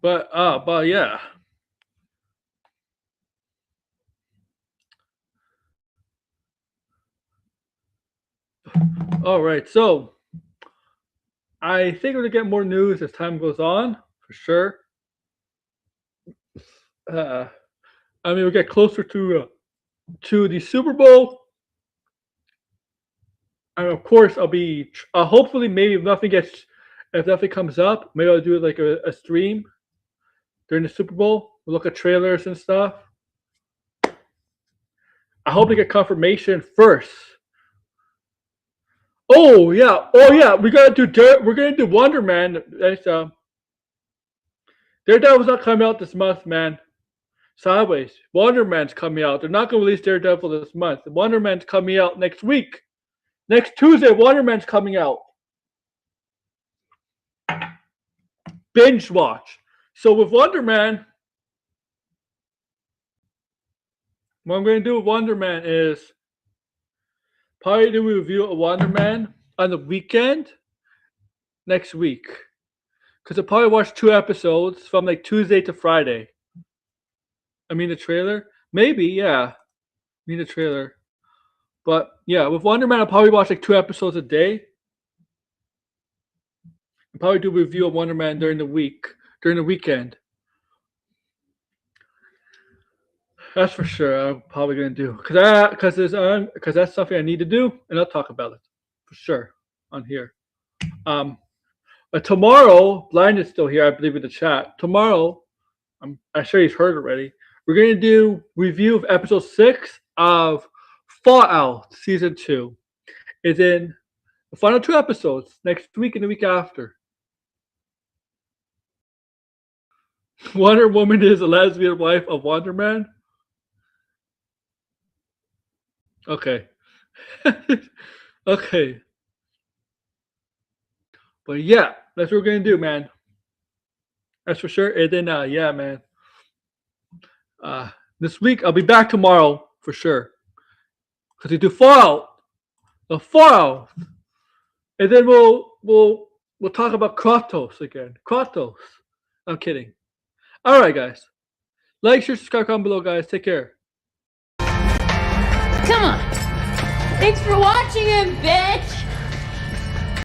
S2: But yeah. All right, so I think we're gonna get more news as time goes on, for sure. I mean, we get closer to the Super Bowl, and of course, I'll be hopefully maybe if nothing comes up, maybe I'll do like a stream during the Super Bowl. We'll look at trailers and stuff. I hope to get confirmation first. Oh yeah, we're gonna do Wonder Man. Daredevil's not coming out this month, man. Sideways. Wonder Man's coming out. They're not going to release Daredevil this month. Wonder Man's coming out next week. Next Tuesday, Wonder Man's coming out. Binge watch. So with Wonder Man, what I'm going to do with Wonder Man is probably do a review of Wonder Man on the weekend next week. Because I'll probably watch 2 episodes from like Tuesday to Friday. I mean the trailer? Maybe, yeah. I mean the trailer. But yeah, with Wonder Man, I'll probably watch like 2 episodes a day. I'll probably do a review of Wonder Man during the weekend. That's for sure. I'm probably gonna do because that's something I need to do, and I'll talk about it for sure on here. Tomorrow, Blind is still here, I believe, in the chat. Tomorrow, I'm sure he's heard already. We're going to do review of episode 6 of Fallout Season 2. It's in the final 2 episodes next week and the week after. Wonder Woman is a lesbian wife of Wonder Man. Okay. Okay. But yeah, that's what we're going to do, man. That's for sure. And then, yeah, man. This week, I'll be back tomorrow for sure. Because we do Fallout. The Fallout. And then we'll talk about Kratos again. Kratos. I'm kidding. All right, guys. Like, share, subscribe, comment below, guys. Take care.
S3: Come on. Thanks for watching him, bitch.